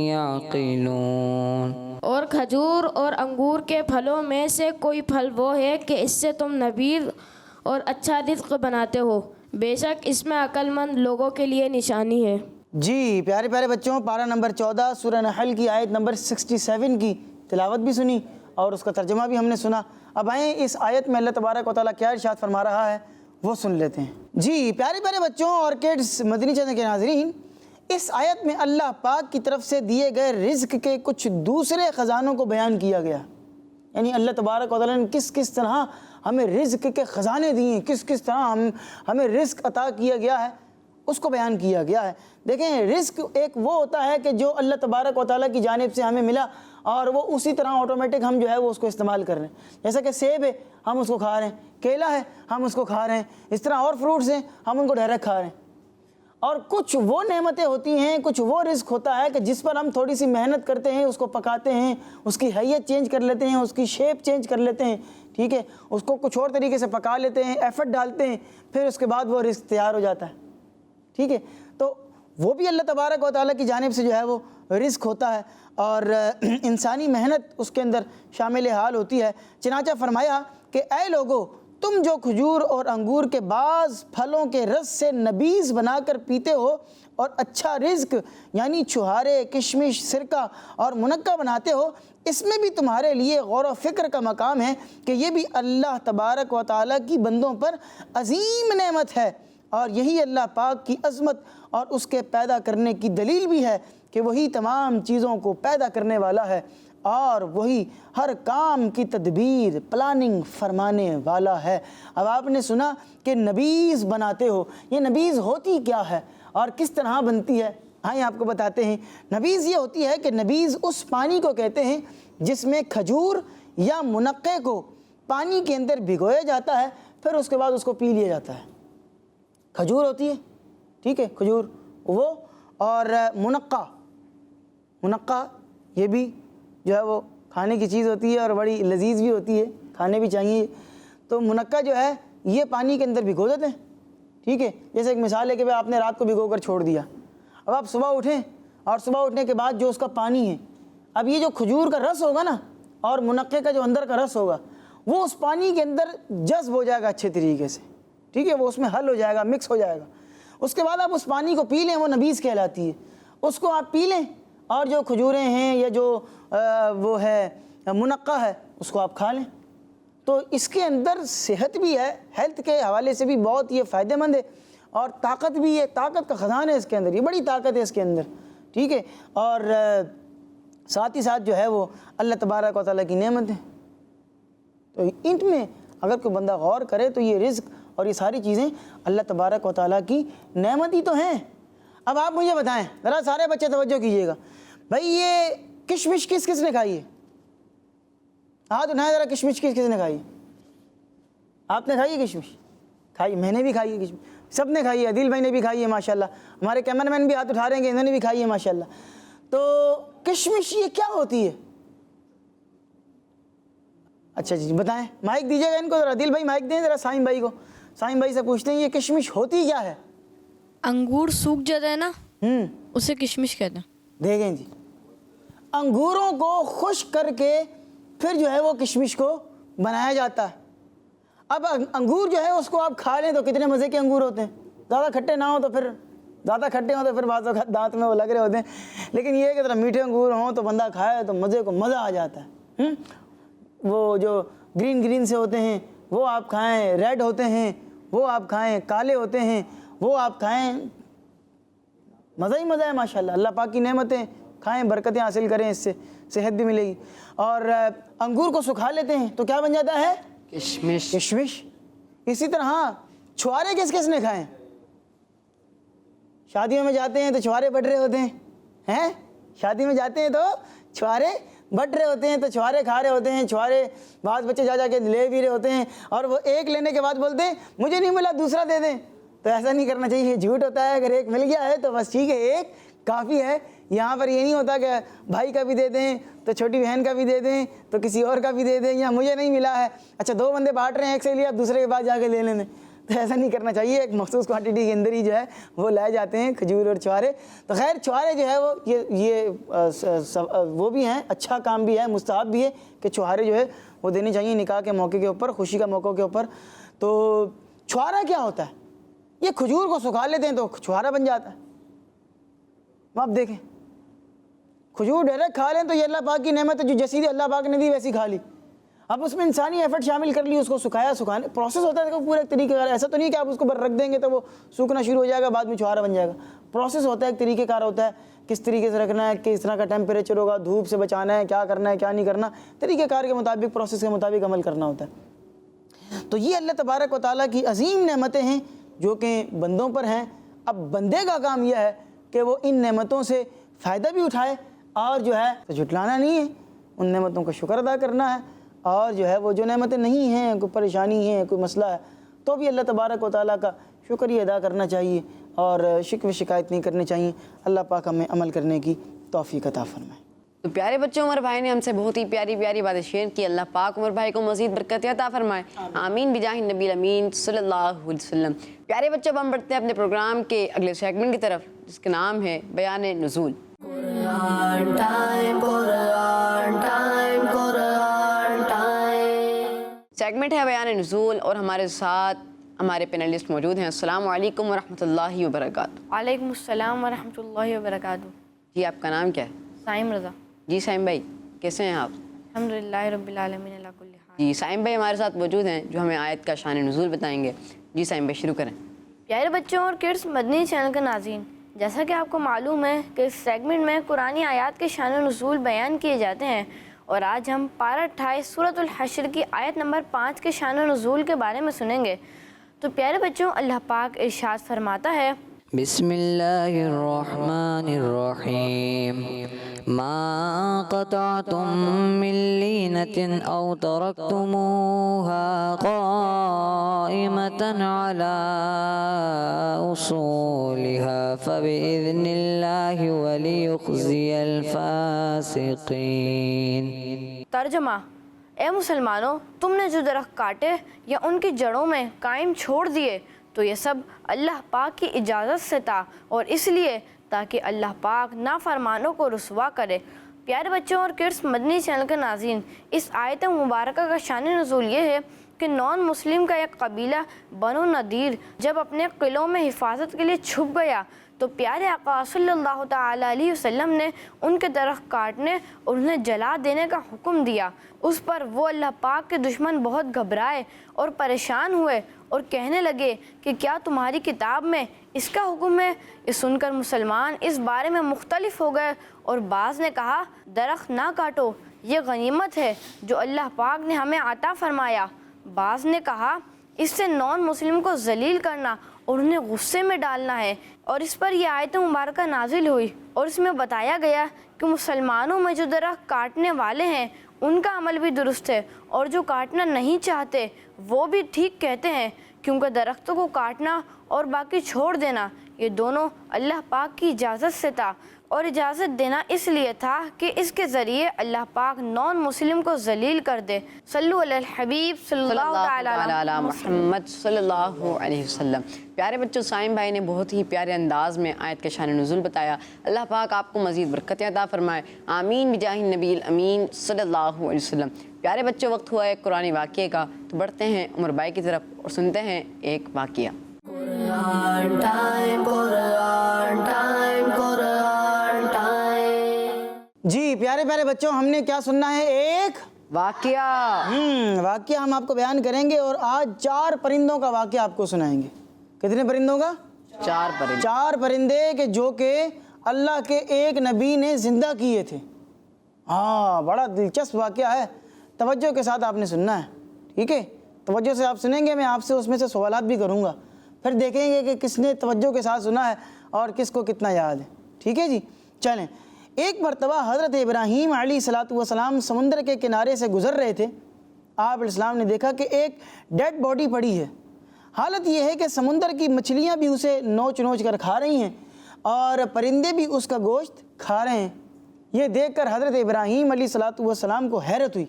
يَعْقِلُونَ.
اور کھجور اور انگور کے پھلوں میں سے کوئی پھل وہ ہے کہ اس سے تم نبیذ اور اچھا رزق بناتے ہو، بے شک اس میں عقل مند لوگوں کے لیے نشانی ہے.
جی پیارے پیارے بچوں، پارہ نمبر 14 سورہ نحل کی آیت نمبر 67 کی تلاوت بھی سنی اور اس کا ترجمہ بھی ہم نے سنا. اب آئیں اس آیت میں اللہ تبارک و تعالیٰ کیا ارشاد فرما رہا ہے وہ سن لیتے ہیں. جی پیارے پیارے بچوں اور کڈس مدنی چینل کے ناظرین، اس آیت میں اللہ پاک کی طرف سے دیے گئے رزق کے کچھ دوسرے خزانوں کو بیان کیا گیا. یعنی اللہ تبارک و تعالیٰ نے کس طرح ہمیں رزق کے خزانے دیے، کس طرح ہمیں رزق عطا کیا گیا ہے، اس کو بیان کیا گیا ہے. دیکھیں رزق ایک وہ ہوتا ہے کہ جو اللہ تبارک و تعالیٰ کی جانب سے ہمیں ملا اور وہ اسی طرح آٹومیٹک ہم جو ہے وہ اس کو استعمال کر رہے ہیں. جیسا کہ سیب ہے ہم اس کو کھا رہے ہیں، کیلا ہے ہم اس کو کھا رہے ہیں، اس طرح اور فروٹس ہیں ہم ان کو ڈائریکٹ کھا رہے ہیں. اور کچھ وہ نعمتیں ہوتی ہیں، کچھ وہ رزق ہوتا ہے کہ جس پر ہم تھوڑی سی محنت کرتے ہیں، اس کو پکاتے ہیں، اس کی حیت چینج کر لیتے ہیں، اس کی شیپ چینج کر لیتے ہیں، ٹھیک ہے، اس کو کچھ اور طریقے سے پکا لیتے ہیں، ایفرٹ ڈالتے ہیں، پھر اس کے بعد وہ رزق تیار ہو جاتا ہے. ٹھیک ہے، تو وہ بھی اللہ تبارک و تعالیٰ کی جانب سے جو ہے وہ رزق ہوتا ہے اور انسانی محنت اس کے اندر شامل حال ہوتی ہے. چنانچہ فرمایا کہ اے لوگو، تم جو کھجور اور انگور کے بعض پھلوں کے رس سے نبیذ بنا کر پیتے ہو اور اچھا رزق یعنی چھہارے، کشمش، سرکہ اور منقہ بناتے ہو، اس میں بھی تمہارے لیے غور و فکر کا مقام ہے کہ یہ بھی اللہ تبارک و تعالیٰ کی بندوں پر عظیم نعمت ہے، اور یہی اللہ پاک کی عظمت اور اس کے پیدا کرنے کی دلیل بھی ہے کہ وہی تمام چیزوں کو پیدا کرنے والا ہے اور وہی ہر کام کی تدبیر پلاننگ فرمانے والا ہے۔ اب آپ نے سنا کہ نبیذ بناتے ہو، یہ نبیذ ہوتی کیا ہے اور کس طرح بنتی ہے؟ آئیں آپ کو بتاتے ہیں۔ نبیذ یہ ہوتی ہے کہ نبیذ اس پانی کو کہتے ہیں جس میں کھجور یا منقے کو پانی کے اندر بھگویا جاتا ہے، پھر اس کے بعد اس کو پی لیا جاتا ہے۔ کھجور ہوتی ہے، ٹھیک ہے، کھجور وہ، اور منقہ یہ بھی جو ہے وہ کھانے کی چیز ہوتی ہے اور بڑی لذیذ بھی ہوتی ہے، کھانے بھی چاہیے۔ تو منقہ جو ہے یہ پانی کے اندر بھگو دیتے ہیں، ٹھیک ہے۔ جیسے ایک مثال ہے کہ آپ نے رات کو بھگو کر چھوڑ دیا، اب آپ صبح اٹھیں اور صبح اٹھنے کے بعد جو اس کا پانی ہے، اب یہ جو کھجور کا رس ہوگا نا اور منقے کا جو اندر کا رس ہوگا وہ اس پانی کے اندر جذب ہو جائے گا اچھے طریقے سے، ٹھیک ہے، وہ اس میں حل ہو جائے گا، مکس ہو جائے گا۔ اس کے بعد آپ اس پانی کو پی لیں، وہ نبیذ کہلاتی ہے، اس کو آپ پی لیں، اور جو کھجوریں ہیں یا جو وہ ہے منقہ ہے اس کو آپ کھا لیں۔ تو اس کے اندر صحت بھی ہے، ہیلتھ کے حوالے سے بھی بہت یہ فائدہ مند ہے، اور طاقت بھی ہے، طاقت کا خزانہ ہے اس کے اندر، یہ بڑی طاقت ہے اس کے اندر، ٹھیک ہے، اور ساتھ ہی ساتھ جو ہے وہ اللہ تبارک و تعالیٰ کی نعمت ہے۔ تو ان میں اگر کوئی بندہ غور کرے تو یہ رزق اور یہ ساری چیزیں اللہ تبارک و تعالیٰ کی نعمت ہی تو ہیں۔ اب آپ مجھے بتائیں، ذرا سارے بچے توجہ کیجئے گا، بھائی یہ کشمش کس کس نے کھائی ہے؟ ہاتھ اٹھائیں ذرا، کشمش کس کس نے کھائی ہے؟ آپ نے کھائی ہے کشمش؟ کھائی، میں نے بھی کھائی ہے کشمش، سب نے کھائی ہے، عدیل بھائی نے بھی کھائی ہے ماشاءاللہ، ہمارے کیمرہ مین بھی ہاتھ اٹھا رہے ہیں کہ انہوں نے بھی کھائی ہے ماشاءاللہ۔ تو کشمش یہ کیا ہوتی ہے؟ اچھا جی بتائیں، مائک دیجیے گا ان کو ذرا، عدیل بھائی مائک دیں ذرا سائم بھائی کو، سائم بھائی سے پوچھتے ہیں یہ کشمش ہوتی کیا ہے؟
انگور سوکھ جاتا ہے نا، اسے کشمش کہتے ہیں۔
دیکھیں جی، انگوروں کو خشک کر کے پھر جو ہے وہ کشمش کو بنایا جاتا ہے۔ اب انگور جو ہے اس کو آپ کھا لیں تو کتنے مزے کے انگور ہوتے ہیں، زیادہ کھٹے نہ ہوں تو پھر بعض اوقات دانت میں وہ لگ رہے ہوتے ہیں، لیکن یہ ہے کہ ذرا میٹھے انگور ہوں تو بندہ کھائے تو مزہ آ جاتا ہے۔ وہ جو گرین سے ہوتے ہیں وہ آپ کھائیں، ریڈ ہوتے ہیں وہ آپ کھائیں، کالے ہوتے ہیں وہ آپ کھائیں، مزہ ہی مزہ ہے ماشاءاللہ۔ اللہ پاک کی نعمتیں، کھائیں، برکتیں حاصل کریں، اس سے صحت بھی ملے گی۔ اور انگور کو سکھا لیتے ہیں تو کیا بن جاتا ہے؟ کشمش۔ اسی طرح چھوارے کس کس نے کھائے؟ شادیوں میں جاتے ہیں تو چھوارے بٹ رہے ہوتے ہیں، شادی میں جاتے ہیں تو چھوارے بٹ رہے ہوتے ہیں، تو چھوارے کھا رہے ہوتے ہیں، چھوارے بعض بچے جا کے لے بھی رہے ہوتے ہیں، اور وہ ایک لینے کے بعد بولتے ہیں مجھے نہیں ملا دوسرا دے دیں۔ تو ایسا نہیں کرنا چاہیے، جھوٹ ہوتا ہے، اگر ایک مل گیا ہے تو بس ٹھیک ہے، ایک کافی ہے۔ یہاں پر یہ نہیں ہوتا کہ بھائی کا بھی دے دیں تو چھوٹی بہن کا بھی دے دیں تو کسی اور کا بھی دے دیں، یا مجھے نہیں ملا ہے، اچھا دو بندے بانٹ رہے ہیں، ایک سے لیا دوسرے کے بعد جا کے لے لینے، تو ایسا نہیں کرنا چاہیے۔ ایک مخصوص کوانٹٹی کے اندر ہی جو ہے وہ لائے جاتے ہیں کھجور اور چھوارے۔ تو خیر چھوارے جو ہے وہ یہ وہ بھی ہیں، اچھا کام بھی ہے، مستحب بھی ہے کہ چھوارے جو ہے وہ دینے چاہیے نکاح کے موقع کے اوپر، خوشی کا موقع کے اوپر۔ تو چھوارا کیا ہوتا ہے؟ یہ کھجور کو سکھا لیتے ہیں تو چھوارا بن جاتا ہے۔ آپ دیکھیں کھجور ڈائریکٹ کھا لیں تو یہ اللہ پاک کی نعمت ہے، جو جیسی اللہ پاک نے دی ویسی کھا لی۔ اب اس میں انسانی ایفرٹ شامل کر لی، اس کو سکھانے پروسیس ہوتا ہے پورے طریقے کار، ایسا تو نہیں کہ آپ اس کو رکھ دیں گے تو وہ سوکھنا شروع ہو جائے گا، بعد میں چھوارا بن جائے گا۔ پروسیس ہوتا ہے، ایک طریقہ کار ہوتا ہے، کس طریقے سے رکھنا ہے، کس طرح کا ٹیمپریچر ہوگا، دھوپ سے بچانا ہے، کیا کرنا ہے کیا نہیں کرنا، طریقہ کار کے مطابق، پروسیس کے مطابق عمل کرنا ہوتا ہے۔ تو یہ اللہ تبارک و تعالیٰ کی عظیم نعمتیں ہیں جو کہ بندوں پر ہیں۔ اب بندے کا کام یہ ہے کہ وہ ان نعمتوں سے فائدہ بھی اٹھائے، اور جو ہے تو جھٹلانا نہیں ہے، ان نعمتوں کا شکر ادا کرنا ہے، اور جو ہے وہ جو نعمتیں نہیں ہیں، کوئی پریشانی ہے، کوئی مسئلہ ہے، تو بھی اللہ تبارک و تعالیٰ کا شکریہ ادا کرنا چاہیے، اور شکوے شکایت نہیں کرنی چاہیے۔ اللہ پاک ہمیں عمل کرنے کی توفیق عطا فرمائے۔
تو پیارے بچوں، عمر بھائی نے ہم سے بہت ہی پیاری پیاری باتیں شیئر کی، اللہ پاک عمر بھائی کو مزید برکت عطا فرمائے، آمین بجاہ النبی الامین صلی اللہ علیہ وسلم۔ پیارے بچوں، اب ہم بڑھتے ہیں اپنے پروگرام کے اگلے سیگمنٹ کی طرف، جس کا نام ہے بیان نزول۔
Quran time, Quran time, Quran time.
Segment ہے بیان نزول، اور ہمارے ساتھ ہمارے پینلسٹ موجود ہیں۔ السلام علیکم ورحمۃ اللہ وبرکاتہ۔
وعلیکم السلام ورحمۃ اللہ وبرکاتہ۔
جی آپ کا نام کیا ہے؟
سائم رضا۔
جی سائم بھائی، کیسے ہیں آپ؟
الحمدللہ رب العالمین علی کل حال۔
جی سائم بھائی ہمارے ساتھ موجود ہیں جو ہمیں آیت کا شان نزول بتائیں گے۔ جی سائم بھائی شروع کریں۔
پیارے بچوں اور کڈس مدنی چینل کے ناظرین، جیسا کہ آپ کو معلوم ہے کہ اس سیگمنٹ میں قرآنی آیات کے شان و نزول بیان کیے جاتے ہیں، اور آج ہم پارہ 28 سورۃ الحشر کی آیت نمبر 5 کے شان و نزول کے بارے میں سنیں گے۔ تو پیارے بچوں، اللہ پاک ارشاد فرماتا ہے،
بسم اللہ الرحمن الرحیم ما قطعتم من لینة او ترکتموها قائمة على اصولها فبإذن اللہ وليخزي الفاسقین۔
ترجمہ: اے مسلمانوں، تم نے جو درخت کاٹے یا ان کی جڑوں میں قائم چھوڑ دیے تو یہ سب اللہ پاک کی اجازت سے تھا، اور اس لیے تاکہ اللہ پاک نافرمانوں کو رسوا کرے۔ پیارے بچوں اور کڈس مدنی چینل کے ناظرین، اس آیت مبارکہ کا شان نزول یہ ہے کہ نان مسلم کا ایک قبیلہ بنو نذیر جب اپنے قلعوں میں حفاظت کے لیے چھپ گیا تو پیارے آقا صلی اللہ تعالیٰ علیہ وسلم نے ان کے درخت کاٹنے اور انہیں جلا دینے کا حکم دیا۔ اس پر وہ اللہ پاک کے دشمن بہت گھبرائے اور پریشان ہوئے اور کہنے لگے کہ کیا تمہاری کتاب میں اس کا حکم ہے؟ یہ سن کر مسلمان اس بارے میں مختلف ہو گئے، اور بعض نے کہا درخت نہ کاٹو، یہ غنیمت ہے جو اللہ پاک نے ہمیں عطا فرمایا۔ بعض نے کہا اس سے نان مسلم کو ذلیل کرنا اور انہیں غصے میں ڈالنا ہے، اور اس پر یہ آیت مبارکہ نازل ہوئی، اور اس میں بتایا گیا کہ مسلمانوں میں جو درخت کاٹنے والے ہیں ان کا عمل بھی درست ہے، اور جو کاٹنا نہیں چاہتے وہ بھی ٹھیک کہتے ہیں، کیونکہ درختوں کو کاٹنا اور باقی چھوڑ دینا یہ دونوں اللہ پاک کی اجازت سے تھا، اور اجازت دینا اس لیے تھا کہ اس کے ذریعے اللہ پاک نان مسلم کو ذلیل کر دے۔ صلو علی الحبیب صلی اللہ تعالی
علی محمد صلی اللہ علیہ وسلم۔ پیارے بچوں، سائم بھائی نے بہت ہی پیارے انداز میں آیت کا شان نزول بتایا۔ اللہ پاک آپ کو مزید برکتیں عطا فرمائے، آمین بجاہ النبی الامین صلی اللہ علیہ وسلم۔ پیارے بچوں، وقت ہوا ہے قرآن واقعے کا، تو بڑھتے ہیں عمر بھائی کی طرف اور سنتے ہیں ایک واقعہ۔
Quran time, Quran time, Quran time.
جی پیارے پیارے بچوں، ہم نے کیا سننا ہے؟ ایک
واقعہ۔
واقعہ ہم آپ کو بیان کریں گے، اور آج 4 پرندوں کا واقعہ آپ کو سنائیں گے۔ کتنے پرندوں کا؟
4 پرندے۔
4 پرندے کہ جو کہ اللہ کے ایک نبی نے زندہ کیے تھے۔ ہاں، بڑا دلچسپ واقعہ ہے، توجہ کے ساتھ آپ نے سننا ہے، ٹھیک ہے؟ توجہ سے آپ سنیں گے، میں آپ سے اس میں سے سوالات بھی کروں گا، پھر دیکھیں گے کہ کس نے توجہ کے ساتھ سنا ہے اور کس کو کتنا یاد ہے، ٹھیک ہے جی؟ چلیں، ایک مرتبہ حضرت ابراہیم علیہ السلام سمندر کے کنارے سے گزر رہے تھے۔ آپ علیہ السلام نے دیکھا کہ ایک ڈیڈ باڈی پڑی ہے۔ حالت یہ ہے کہ سمندر کی مچھلیاں بھی اسے نوچ نوچ کر کھا رہی ہیں اور پرندے بھی اس کا گوشت کھا رہے ہیں۔ یہ دیکھ کر حضرت ابراہیم علیہ السلام کو حیرت ہوئی۔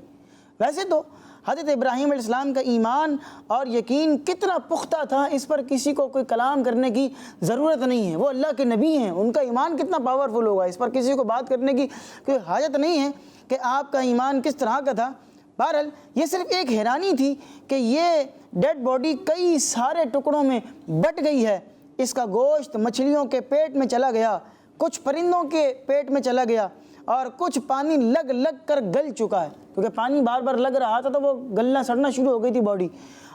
ویسے تو حضرت ابراہیم علیہ السلام کا ایمان اور یقین کتنا پختہ تھا، اس پر کسی کو کوئی کلام کرنے کی ضرورت نہیں ہے۔ وہ اللہ کے نبی ہیں، ان کا ایمان کتنا پاورفل ہوگا، اس پر کسی کو بات کرنے کی کوئی حاجت نہیں ہے کہ آپ کا ایمان کس طرح کا تھا۔ بہرحال یہ صرف ایک حیرانی تھی کہ یہ ڈیڈ باڈی کئی سارے ٹکڑوں میں بٹ گئی ہے۔ اس کا گوشت مچھلیوں کے پیٹ میں چلا گیا، کچھ پرندوں کے پیٹ میں چلا گیا، اور کچھ پانی لگ لگ کر گل چکا ہے، کیونکہ پانی بار بار لگ رہا تھا تو وہ گلنا سڑنا شروع ہو گئی تھی باڈی،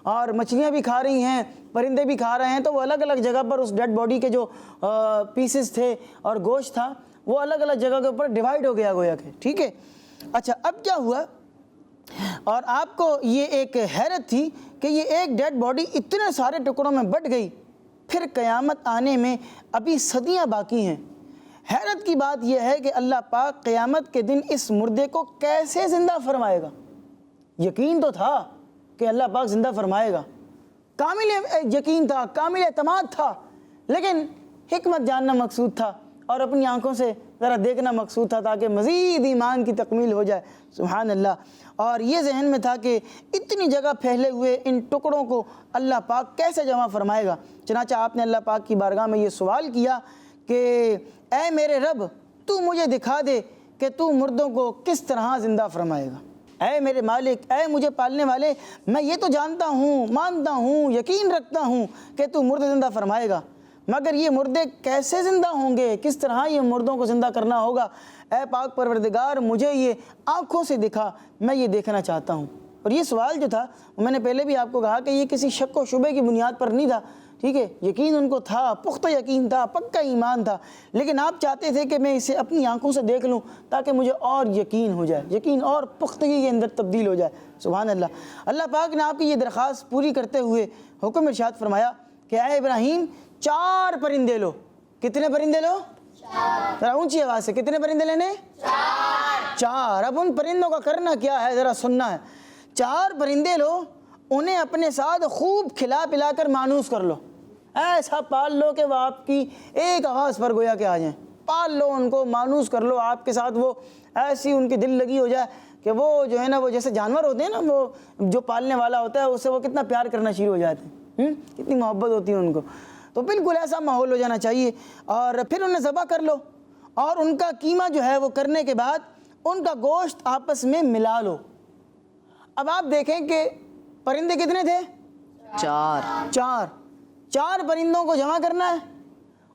اور مچھلیاں بھی کھا رہی ہیں، پرندے بھی کھا رہے ہیں، تو وہ الگ الگ جگہ پر اس ڈیڈ باڈی کے جو پیسز تھے اور گوشت تھا وہ الگ الگ جگہ کے اوپر ڈیوائیڈ ہو گیا گویا کہ، ٹھیک ہے؟ اچھا، اب کیا ہوا؟ اور آپ کو یہ ایک حیرت تھی کہ یہ ایک ڈیڈ باڈی اتنے سارے ٹکڑوں میں بٹ گئی، پھر قیامت آنے میں ابھی صدیاں باقی ہیں۔ حیرت کی بات یہ ہے کہ اللہ پاک قیامت کے دن اس مردے کو کیسے زندہ فرمائے گا؟ یقین تو تھا کہ اللہ پاک زندہ فرمائے گا، کامل یقین تھا، کامل اعتماد تھا، لیکن حکمت جاننا مقصود تھا اور اپنی آنکھوں سے ذرا دیکھنا مقصود تھا تاکہ مزید ایمان کی تکمیل ہو جائے، سبحان اللہ۔ اور یہ ذہن میں تھا کہ اتنی جگہ پھیلے ہوئے ان ٹکڑوں کو اللہ پاک کیسے جمع فرمائے گا۔ چنانچہ آپ نے اللہ پاک کی بارگاہ میں یہ سوال کیا کہ اے میرے رب، تو مجھے دکھا دے کہ تو مردوں کو کس طرح زندہ فرمائے گا۔ اے میرے مالک، اے مجھے پالنے والے، میں یہ تو جانتا ہوں، مانتا ہوں، یقین رکھتا ہوں کہ تو مردے زندہ فرمائے گا، مگر یہ مردے کیسے زندہ ہوں گے؟ کس طرح یہ مردوں کو زندہ کرنا ہوگا؟ اے پاک پروردگار مجھے یہ آنکھوں سے دکھا، میں یہ دیکھنا چاہتا ہوں۔ اور یہ سوال جو تھا میں نے پہلے بھی آپ کو کہا کہ یہ کسی شک و شبے کی بنیاد پر نہیں تھا، ٹھیک ہے، یقین ان کو تھا، پختہ یقین تھا، پکا ایمان تھا، لیکن آپ چاہتے تھے کہ میں اسے اپنی آنکھوں سے دیکھ لوں تاکہ مجھے اور یقین ہو جائے، یقین اور پختگی کے اندر تبدیل ہو جائے۔ سبحان اللہ۔ اللہ پاک نے آپ کی یہ درخواست پوری کرتے ہوئے حکم ارشاد فرمایا کہ اے ابراہیم 4 پرندے لو۔ کتنے پرندے لو؟ 4۔ ذرا اونچی آواز سے، کتنے پرندے لینے؟ 4۔ اب ان پرندوں کا کرنا کیا ہے ذرا سننا ہے۔ 4 پرندے لو، انہیں اپنے ساتھ خوب کھلا پلا کر مانوس کر لو، ایسا پال لو کہ وہ آپ کی ایک آواز پر گویا کہ آ جائیں، پال لو ان کو، مانوس کر لو آپ کے ساتھ، وہ ایسی ان کی دل لگی ہو جائے کہ وہ جو ہے نا، وہ جیسے جانور ہوتے ہیں نا، وہ جو پالنے والا ہوتا ہے اس سے وہ کتنا پیار کرنا شروع ہو جاتے ہیں، کتنی محبت ہوتی ہے ان کو، تو بالکل ایسا ماحول ہو جانا چاہیے۔ اور پھر انہیں ذبح کر لو، اور ان کا قیمہ جو ہے وہ کرنے کے بعد ان کا گوشت آپس میں ملا لو۔ اب آپ دیکھیں کہ پرندے کتنے تھے؟ 4۔ 4 پرندوں کو جمع کرنا ہے،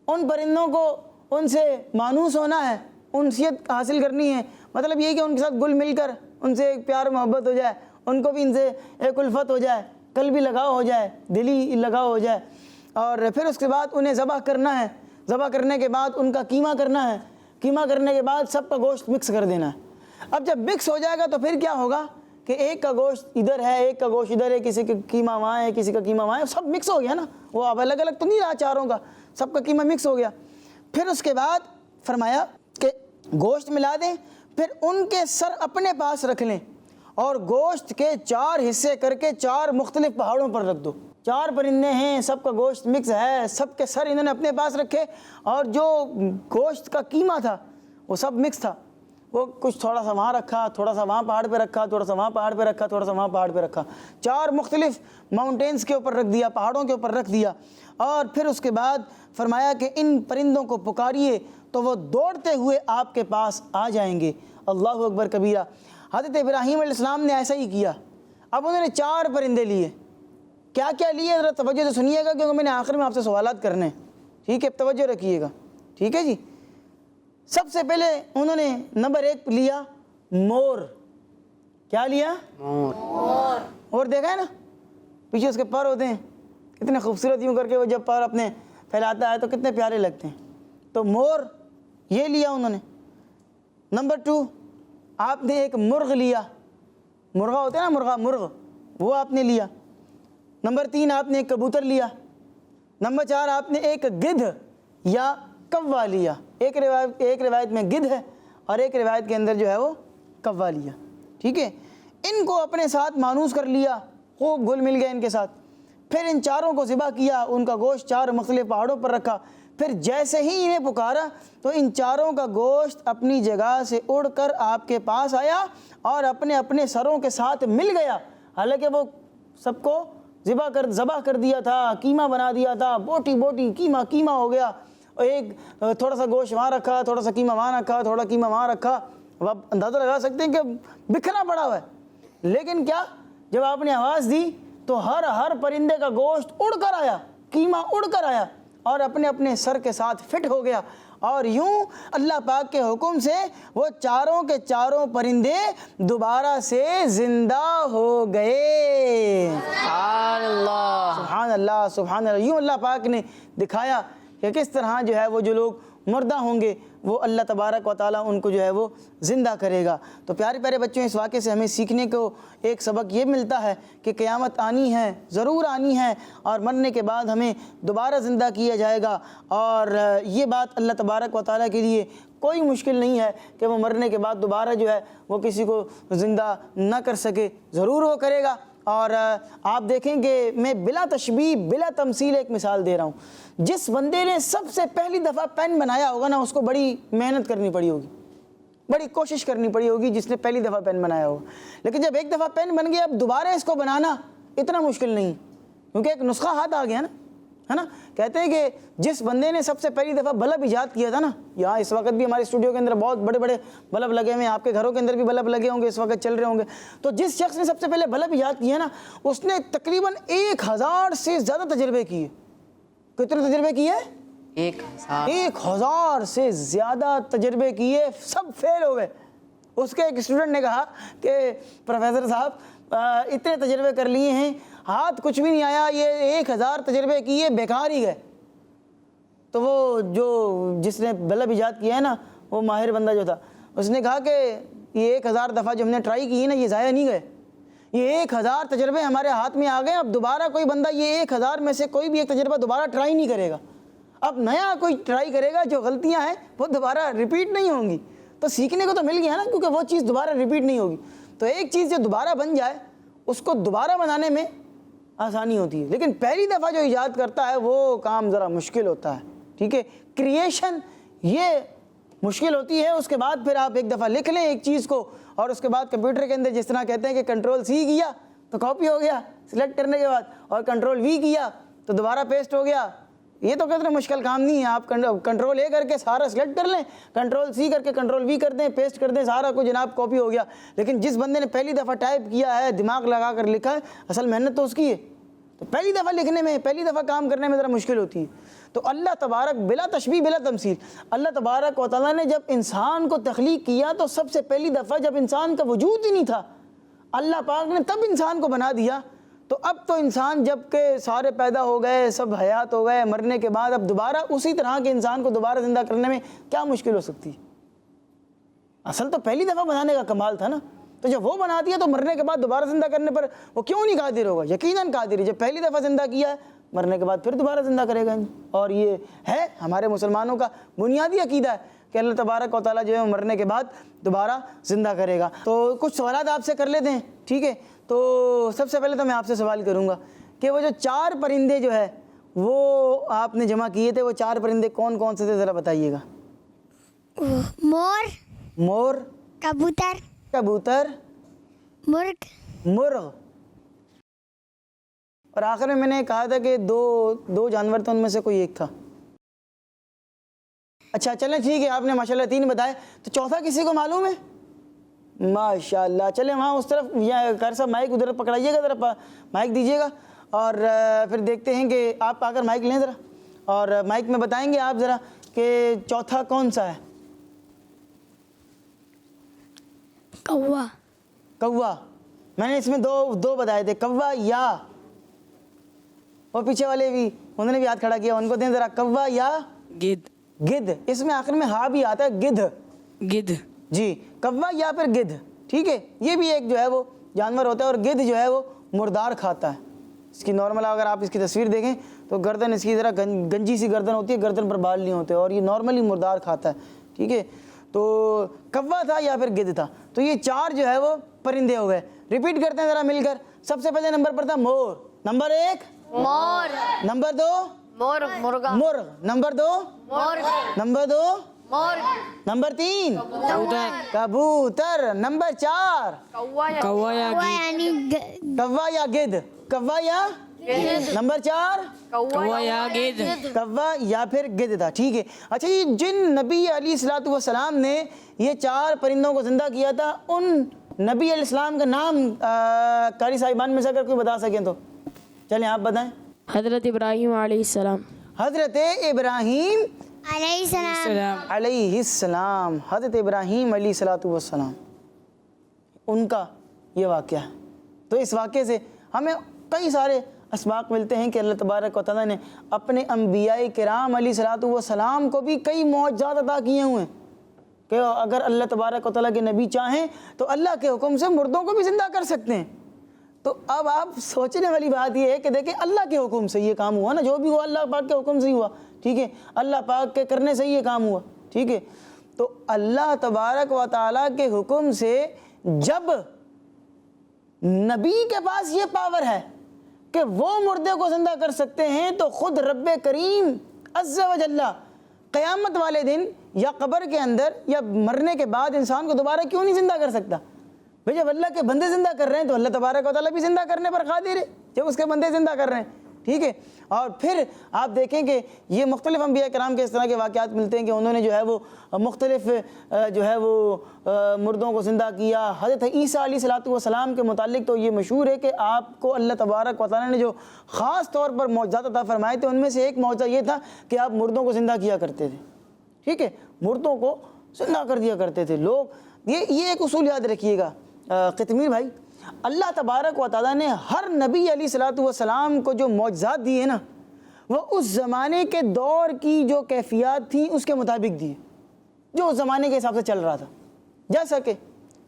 ان پرندوں کو ان سے مانوس ہونا ہے، انسیت حاصل کرنی ہے، مطلب یہ کہ ان کے ساتھ گل مل کر ان سے ایک پیار محبت ہو جائے، ان کو بھی ان سے ایک الفت ہو جائے، قلبی لگاؤ ہو جائے، دلی لگاؤ ہو جائے، اور پھر اس کے بعد انہیں ذبح کرنا ہے۔ ذبح کرنے کے بعد ان کا قیمہ کرنا ہے، قیمہ کرنے کے بعد سب کا گوشت مکس کر دینا ہے۔ اب جب مکس ہو جائے گا تو پھر کیا ہوگا کہ ایک کا گوشت ادھر ہے، ایک کا گوشت ادھر ہے، کسی کا قیمہ وہاں ہے، کسی کا قیمہ وہاں ہے، سب مکس ہو گیا نا، وہ اب الگ الگ تو نہیں رہا 4 کا، سب کا قیمہ مکس ہو گیا۔ پھر اس کے بعد فرمایا کہ گوشت ملا دیں، پھر ان کے سر اپنے پاس رکھ لیں اور گوشت کے 4 حصے کر کے 4 مختلف پہاڑوں پر رکھ دو۔ 4 پرندے ہیں، سب کا گوشت مکس ہے، سب کے سر انہوں نے اپنے پاس رکھے، اور جو گوشت کا قیمہ تھا وہ سب مکس تھا، وہ کچھ تھوڑا سا وہاں رکھا، تھوڑا سا وہاں پہاڑ پہ رکھا، تھوڑا سا وہاں پہاڑ پہ رکھا، تھوڑا سا وہاں پہاڑ پہ رکھا، 4 مختلف ماؤنٹینز کے اوپر رکھ دیا، پہاڑوں کے اوپر رکھ دیا۔ اور پھر اس کے بعد فرمایا کہ ان پرندوں کو پکاریے تو وہ دوڑتے ہوئے آپ کے پاس آ جائیں گے۔ اللہ اکبر کبیرہ۔ حضرت ابراہیم علیہ السلام نے ایسا ہی کیا۔ اب انہوں نے 4 پرندے لیے، کیا کیا لیے ذرا توجہ سے سنیے گا، کیونکہ میں نے آخر میں آپ سے سوالات کرنے ہیں، ٹھیک ہے، توجہ رکھیے گا، ٹھیک ہے جی۔ سب سے پہلے انہوں نے نمبر 1 لیا مور۔ کیا لیا؟ مور۔ اور دیکھا ہے نا پیچھے اس کے پر ہوتے ہیں، کتنے خوبصورت یوں کر کے وہ جب پر اپنے پھیلاتا ہے تو کتنے پیارے لگتے ہیں، تو مور یہ لیا انہوں نے۔ نمبر 2 آپ نے ایک مرغ لیا، مرغا ہوتا ہے نا، مرغ وہ آپ نے لیا۔ نمبر 3 آپ نے ایک کبوتر لیا۔ نمبر 4 آپ نے ایک گدھ یا کوا لیا۔ ایک روایت میں گدھ ہے اور ایک روایت کے اندر جو ہے وہ کوا لیا، ٹھیک ہے۔ ان کو اپنے ساتھ مانوس کر لیا، خوب گھل مل گئے ان کے ساتھ۔ پھر ان 4 کو ذبح کیا، ان کا گوشت 4 مختلف پہاڑوں پر رکھا۔ پھر جیسے ہی انہیں پکارا تو ان 4 کا گوشت اپنی جگہ سے اڑ کر آپ کے پاس آیا اور اپنے اپنے سروں کے ساتھ مل گیا، حالانکہ وہ سب کو ذبح کر دیا تھا، قیمہ بنا دیا تھا، بوٹی قیمہ ہو گیا، ایک تھوڑا سا گوشت وہاں رکھا، تھوڑا سا قیمہ وہاں رکھا، تھوڑا قیمہ وہاں رکھا۔ اب آپ اندازہ لگا سکتے ہیں کہ بکھرا پڑا ہوا ہے، لیکن کیا جب آپ نے آواز دی تو ہر پرندے کا گوشت اڑ کر آیا، قیمہ اڑ کر آیا اور اپنے اپنے سر کے ساتھ فٹ ہو گیا، اور یوں اللہ پاک کے حکم سے وہ 4 کے 4 پرندے دوبارہ سے زندہ ہو گئے۔
سبحان اللہ،
سبحان اللہ، سبحان اللہ۔ یوں اللہ پاک نے دکھایا کہ کس طرح جو ہے وہ جو لوگ مردہ ہوں گے وہ اللہ تبارک و تعالیٰ ان کو جو ہے وہ زندہ کرے گا۔ تو پیارے پیارے بچوں، اس واقعے سے ہمیں سیکھنے کو ایک سبق یہ ملتا ہے کہ قیامت آنی ہے، ضرور آنی ہے، اور مرنے کے بعد ہمیں دوبارہ زندہ کیا جائے گا، اور یہ بات اللہ تبارک و تعالیٰ کے لیے کوئی مشکل نہیں ہے کہ وہ مرنے کے بعد دوبارہ جو ہے وہ کسی کو زندہ نہ کر سکے، ضرور وہ کرے گا۔ اور آپ دیکھیں کہ میں بلا تشبیہ بلا تمثیل ایک مثال دے رہا ہوں، جس بندے نے سب سے پہلی دفعہ پین بنایا ہوگا نا، اس کو بڑی محنت کرنی پڑی ہوگی، بڑی کوشش کرنی پڑی ہوگی جس نے پہلی دفعہ پین بنایا ہوگا، لیکن جب ایک دفعہ پین بن گیا اب دوبارہ اس کو بنانا اتنا مشکل نہیں، کیونکہ ایک نسخہ ہاتھ آ گیا نا، ہے نا۔ کہتے ہیں کہ جس بندے نے سب سے پہلی دفعہ بلب ایجاد کیا تھا نا، یہاں اس وقت بھی ہمارے اسٹوڈیو کے اندر بہت بڑے بڑے بلب لگے ہوئے ہیں، آپ کے گھروں کے اندر بھی بلب لگے ہوں گے، اس وقت چل رہے ہوں گے، تو جس شخص نے سب سے پہلے بلب ایجاد کیا نا، اس نے تقریباً 1000 سے زیادہ تجربے کیے، کتنے تجربے کیے؟
1000
سے زیادہ تجربے کیے، سب فیل ہو گئے۔ اس کے ایک اسٹوڈنٹ نے کہا کہ پروفیسر صاحب اتنے تجربے کر لیے ہیں، ہاتھ کچھ بھی نہیں آیا، یہ 1000 تجربے کیے بیکار ہی گئے۔ تو وہ جس نے بلب ایجاد کیا ہے نا، وہ ماہر بندہ جو تھا، اس نے کہا کہ یہ 1000 دفعہ جو ہم نے ٹرائی کی ہے نا، یہ ضائع نہیں گئے، یہ 1000 تجربے ہمارے ہاتھ میں آ گئے، اب دوبارہ کوئی بندہ یہ 1000 میں سے کوئی بھی ایک تجربہ دوبارہ ٹرائی نہیں کرے گا، اب نیا کوئی ٹرائی کرے گا، جو غلطیاں ہیں وہ دوبارہ ریپیٹ نہیں ہوں گی۔ تو سیکھنے کو تو مل گیا نا، کیونکہ وہ چیز دوبارہ ریپیٹ نہیں ہوگی۔ تو ایک چیز جو دوبارہ بن جائے اس کو دوبارہ بنانے میں آسانی ہوتی ہے، لیکن پہلی دفعہ جو ایجاد کرتا ہے وہ کام ذرا مشکل ہوتا ہے، ٹھیک ہے۔ کریشن یہ مشکل ہوتی ہے، اس کے بعد پھر آپ ایک دفعہ لکھ لیں ایک چیز کو، اور اس کے بعد کمپیوٹر کے اندر جس طرح کہتے ہیں کہ کنٹرول سی کیا تو کاپی ہو گیا سلیکٹ کرنے کے بعد، اور کنٹرول وی کیا تو دوبارہ پیسٹ ہو گیا۔ یہ تو کتنا مشکل کام نہیں ہے، آپ کنٹرول اے کر کے سارا سلیکٹ کر لیں، کنٹرول سی کر کے کنٹرول وی کر دیں، پیسٹ کر دیں، سارا کچھ جناب کاپی ہو گیا۔ لیکن جس بندے نے پہلی دفعہ ٹائپ کیا ہے، دماغ لگا کر لکھا ہے، اصل محنت تو اس کی ہے۔ تو پہلی دفعہ لکھنے میں، پہلی دفعہ کام کرنے میں ذرا مشکل ہوتی ہے۔ تو اللہ تبارک بلا تشبیہ بلا تمثیل، اللہ تبارک و تعالیٰ نے جب انسان کو تخلیق کیا تو سب سے پہلی دفعہ جب انسان کا وجود ہی نہیں تھا، اللہ پاک نے تب انسان کو بنا دیا۔ تو اب تو انسان جب کہ سارے پیدا ہو گئے، سب حیات ہو گئے، مرنے کے بعد اب دوبارہ اسی طرح کے انسان کو دوبارہ زندہ کرنے میں کیا مشکل ہو سکتی؟ اصل تو پہلی دفعہ بنانے کا کمال تھا نا۔ تو جب وہ بنا دیا تو مرنے کے بعد دوبارہ زندہ کرنے پر وہ کیوں نہیں قادر ہوگا؟ یقیناً قادر ہے، جب پہلی دفعہ زندہ کیا ہے مرنے کے بعد پھر دوبارہ زندہ کرے گا۔ اور یہ ہے ہمارے مسلمانوں کا بنیادی عقیدہ ہے کہ اللہ تبارک و تعالیٰ جو ہے مرنے کے بعد دوبارہ زندہ کرے گا۔ تو کچھ سوالات آپ سے کر لیتے ہیں، ٹھیک ہے؟ تو سب سے پہلے تو میں آپ سے سوال کروں گا کہ وہ جو 4 پرندے جو ہے وہ آپ نے جمع کیے تھے، وہ 4 پرندے کون کون سے تھے ذرا بتائیے گا۔ مور، کبوتر، مرغ، اور آخر میں نے کہا تھا کہ دو جانور تھے، ان میں سے کوئی ایک تھا۔ اچھا چلیں ٹھیک ہے، آپ نے ماشاءاللہ 3 بتائے، تو چوتھا کسی کو معلوم ہے؟ ماشاءاللہ، چلیں وہاں اس طرف، یا کر صاحب مائک ادھر پکڑائیے گا، ذرا مائک دیجیے گا، اور پھر دیکھتے ہیں کہ آپ آ کر مائک لیں ذرا، اور مائک میں بتائیں گے آپ ذرا کہ چوتھا کون سا ہے؟ کوا۔ میں نے اس میں دو بتائے تھے، کوا یا، اور پیچھے والے بھی انہوں نے بھی ہاتھ کھڑا کیا، ان کو دیں ذرا، کوا یا گدھ۔ اس میں آخر میں ہاں بھی آتا ہے، گدھ جی، کوا یا پھر گدھ، ٹھیک ہے۔ یہ بھی ایک جو ہے وہ جانور ہوتا ہے، اور گدھ جو ہے وہ مردار کھاتا ہے۔ اس کی نارمل اگر آپ اس کی تصویر دیکھیں تو گردن اس کی ذرا گنجی سی گردن ہوتی ہے، گردن پر بال نہیں ہوتے، اور یہ نارملی مردار کھاتا ہے، ٹھیک ہے۔ تو کوا تھا یا پھر گدھ تھا، تو یہ 4 جو ہے وہ پرندے ہو گئے۔ ریپیٹ کرتے ہیں ذرا مل کر۔ سب سے پہلے نمبر پر تھا مور، نمبر 1
مور،
نمبر 2
مرغا،
مرغ، نمبر 2 نمبر 2
مور،
نمبر 3 کبوتر، نمبر 4
کوا یا
کوا یا گدھ، کوا یا نمبر 4
کوا یا گدھ،
کوا یا پھر گدھ تھا، ٹھیک ہے۔ اچھا یہ جن نبی علیہ الصلوۃ والسلام نے یہ 4 پرندوں کو زندہ کیا تھا، ان نبی علیہ السلام کا نام قاری صاحبان میں سے اگر کوئی بتا سکیں تو چلیں آپ بتائیں۔
حضرت ابراہیم علیہ السلام،
حضرت ابراہیم علیہ السلام، حضرت ابراہیم علیہ الصلوۃ والسلام، ان کا یہ واقعہ ہے۔ تو اس واقعے سے ہمیں کئی سارے اسباق ملتے ہیں کہ اللہ تبارک و تعالیٰ نے اپنے انبیاء کرام علیہ الصلوۃ والسلام کو بھی کئی معجزات عطا کیے ہوئے ہیں کہ اگر اللہ تبارک و تعالیٰ کے نبی چاہیں تو اللہ کے حکم سے مردوں کو بھی زندہ کر سکتے ہیں۔ تو اب آپ سوچنے والی بات یہ ہے کہ دیکھیں اللہ کے حکم سے یہ کام ہوا نا، جو بھی ہوا اللہ پاک کے حکم سے ہی ہوا، ٹھیک ہے، اللہ پاک کے کرنے سے ہی یہ کام ہوا، ٹھیک ہے۔ تو اللہ تبارک و تعالیٰ کے حکم سے جب نبی کے پاس یہ پاور ہے کہ وہ مردے کو زندہ کر سکتے ہیں، تو خود رب کریم عز و جل قیامت والے دن یا قبر کے اندر یا مرنے کے بعد انسان کو دوبارہ کیوں نہیں زندہ کر سکتا؟ بھئی جب اللہ کے بندے زندہ کر رہے ہیں تو اللہ تبارک و تعالیٰ بھی زندہ کرنے پر قادر ہے، جب اس کے بندے زندہ کر رہے ہیں، ٹھیک ہے. اور پھر آپ دیکھیں کہ یہ مختلف انبیاء کرام کے اس طرح کے واقعات ملتے ہیں کہ انہوں نے جو ہے وہ مختلف جو ہے وہ مردوں کو زندہ کیا. حضرت عیسیٰ علیہ السلام کے متعلق تو یہ مشہور ہے کہ آپ کو اللہ تبارک و تعالیٰ نے جو خاص طور پر معجزات عطا فرمائے تھے ان میں سے ایک معجزہ یہ تھا کہ آپ مردوں کو زندہ کیا کرتے تھے. ٹھیک ہے, مردوں کو زندہ کر دیا کرتے تھے لوگ. یہ ایک اصول یاد رکھیے گا قطمیر بھائی, اللہ تبارک و تعالیٰ نے ہر نبی علیہ السلام کو جو معجزات دیے نا وہ اس زمانے کے دور کی جو کیفیات تھیں اس کے مطابق دیے, جو اس زمانے کے حساب سے چل رہا تھا. جیسا کہ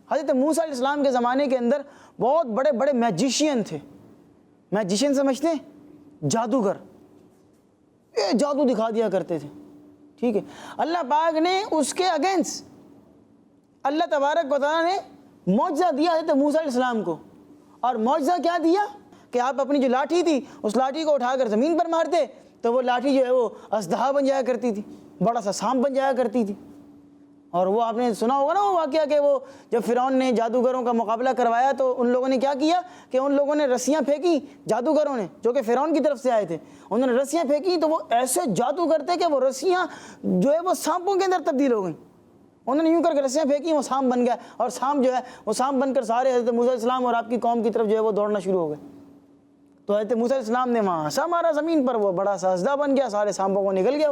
حضرت موسیٰ علیہ السلام کے زمانے کے اندر بہت بڑے بڑے میجیشین تھے. میجیشین سمجھتے ہیں, جادوگر, یہ جادو دکھا دیا کرتے تھے. ٹھیک ہے, اللہ پاک نے اس کے اگینسٹ اللہ تبارک و تعالیٰ نے معجزہ دیا حضرت موسیٰ علیہ السلام کو. اور معجزہ کیا دیا کہ آپ اپنی جو لاٹھی تھی اس لاٹھی کو اٹھا کر زمین پر مارتے تو وہ لاٹھی جو ہے وہ اژدہا بن جایا کرتی تھی, بڑا سا سانپ بن جایا کرتی تھی. اور وہ آپ نے سنا ہوگا نا وہ واقعہ کہ وہ جب فرعون نے جادوگروں کا مقابلہ کروایا تو ان لوگوں نے کیا کیا کہ ان لوگوں نے رسیاں پھینکی, جادوگروں نے جو کہ فرعون کی طرف سے آئے تھے, انہوں نے رسیاں پھینکی تو وہ ایسے جادو کرتے کہ وہ رسیاں جو ہے وہ سانپوں کے اندر تبدیل ہو گئیں. انہوں نے یوں کر کے رسیاں پھینکی, وہ سانپ بن گیا, اور سانپ جو ہے وہ سانپ بن کر سارے حضرت موسیٰ علیہ السلام اور آپ کی قوم کی طرف جو ہے وہ دوڑنا شروع ہو گئے. تو حضرت موسیٰ علیہ السلام نے وہاں ہنسا مارا زمین پر, وہ بڑا سا اژدہا بن گیا, سارے سانپوں کو نگل گیا.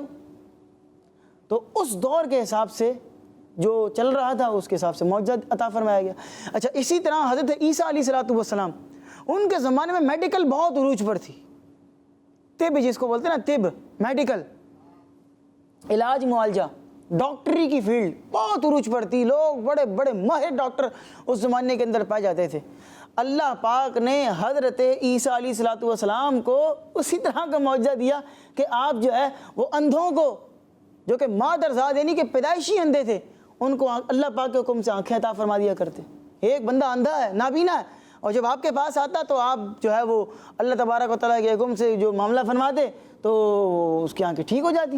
تو اس دور کے حساب سے جو چل رہا تھا اس کے حساب سے معجزہ عطا فرمایا گیا. اچھا, اسی طرح حضرت عیسیٰ علیہ السلام ان کے زمانے میں میڈیکل بہت عروج پر تھی. طب جس کو بولتے ہیں نا, طب, میڈیکل, علاج معالجہ, ڈاکٹری کی فیلڈ بہت عروج پر تھی. لوگ بڑے بڑے ماہر ڈاکٹر اس زمانے کے اندر پائے جاتے تھے. اللہ پاک نے حضرت عیسیٰ علیہ السلام کو اسی طرح کا معجزہ دیا کہ آپ جو ہے وہ اندھوں کو, جو کہ مادرزاد یعنی کہ پیدائشی اندھے تھے, ان کو اللہ پاک کے حکم سے آنکھیں عطا فرما دیا کرتے. ایک بندہ اندھا ہے, نابینا ہے, اور جب آپ کے پاس آتا تو آپ جو ہے وہ اللہ تبارک و تعالیٰ کے حکم سے جو معاملہ فرماتے تو اس کی آنکھیں ٹھیک ہو جاتی.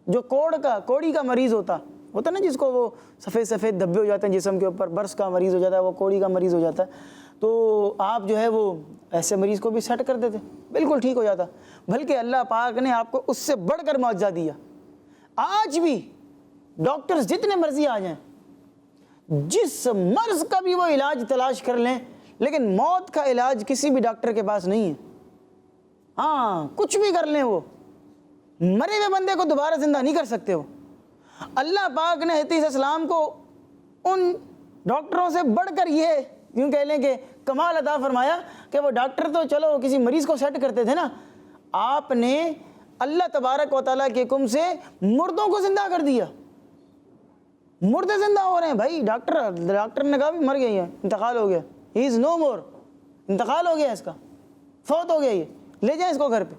جو کوڑی کا مریض ہوتا نا, جس کو وہ سفید سفید دھبے ہو جاتے ہیں جسم کے اوپر, برس کا مریض ہو جاتا ہے, وہ کوڑی کا مریض ہو جاتا ہے, تو آپ جو ہے وہ ایسے مریض کو بھی سیٹ کر دیتے, بالکل ٹھیک ہو جاتا. بلکہ اللہ پاک نے آپ کو اس سے بڑھ کر معجزہ دیا. آج بھی ڈاکٹرز جتنے مرضی آ جائیں, جس مرض کا بھی وہ علاج تلاش کر لیں, لیکن موت کا علاج کسی بھی ڈاکٹر کے پاس نہیں ہے. ہاں, کچھ بھی کر لیں, وہ مرے ہوئے بندے کو دوبارہ زندہ نہیں کر سکتے. وہ اللہ پاک نے حضرت عیسیٰ السلام کو ان ڈاکٹروں سے بڑھ کر یہ یوں کہہ لیں کہ کمال عطا فرمایا کہ وہ ڈاکٹر تو چلو کسی مریض کو سیٹ کرتے تھے نا, آپ نے اللہ تبارک و تعالیٰ کے حکم سے مردوں کو زندہ کر دیا. مردے زندہ ہو رہے ہیں بھائی. ڈاکٹر نے کہا بھی مر گئی ہے, انتقال ہو گیا, ہی از نو مور, انتقال ہو گیا اس کا, فوت ہو گیا, یہ لے جائیں اس کو گھر پہ.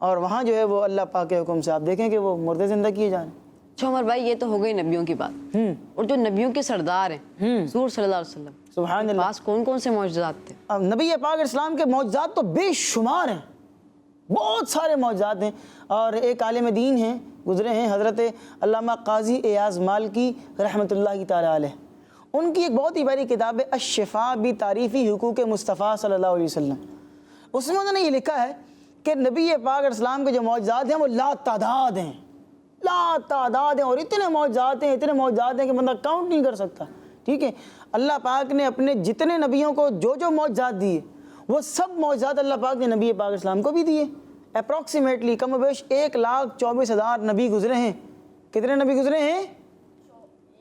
اور وہاں جو ہے وہ اللہ پاک کے حکم سے آپ دیکھیں کہ وہ مردے زندہ کیے جائیں.
اچھا عمر بھائی, یہ تو ہو گئی نبیوں کی بات, اور جو نبیوں کے سردار ہیں حضور صلی اللہ علیہ وسلم,
سبحان اللہ,
پاس کون کون سے معجزات تھے؟
اب نبی پاک اسلام کے معجزات تو بے شمار ہیں, بہت سارے معجزات ہیں. اور ایک عالم دین ہیں گزرے ہیں حضرت علامہ قاضی ایاز مالکی رحمۃ اللہ تعالی علیہ, ان کی ایک بہت ہی پیاری کتاب ہے الشفاء بتعریف حقوق مصطفیٰ صلی اللہ علیہ وسلم. اس میں انہوں نے یہ لکھا ہے کہ نبی پاک اسلام کے جو معجزات ہیں وہ لا تعداد ہیں, لا تعداد ہیں, اور اتنے معجزات ہیں کہ بندہ کاؤنٹ نہیں کر سکتا. ٹھیک ہے, اللہ پاک نے اپنے جتنے نبیوں کو جو معجزات دیے وہ سب معجزات اللہ پاک نے نبی پاک اسلام کو بھی دیے. اپروکسیمیٹلی کم و بیش 1,24,000 نبی گزرے ہیں. کتنے نبی گزرے ہیں؟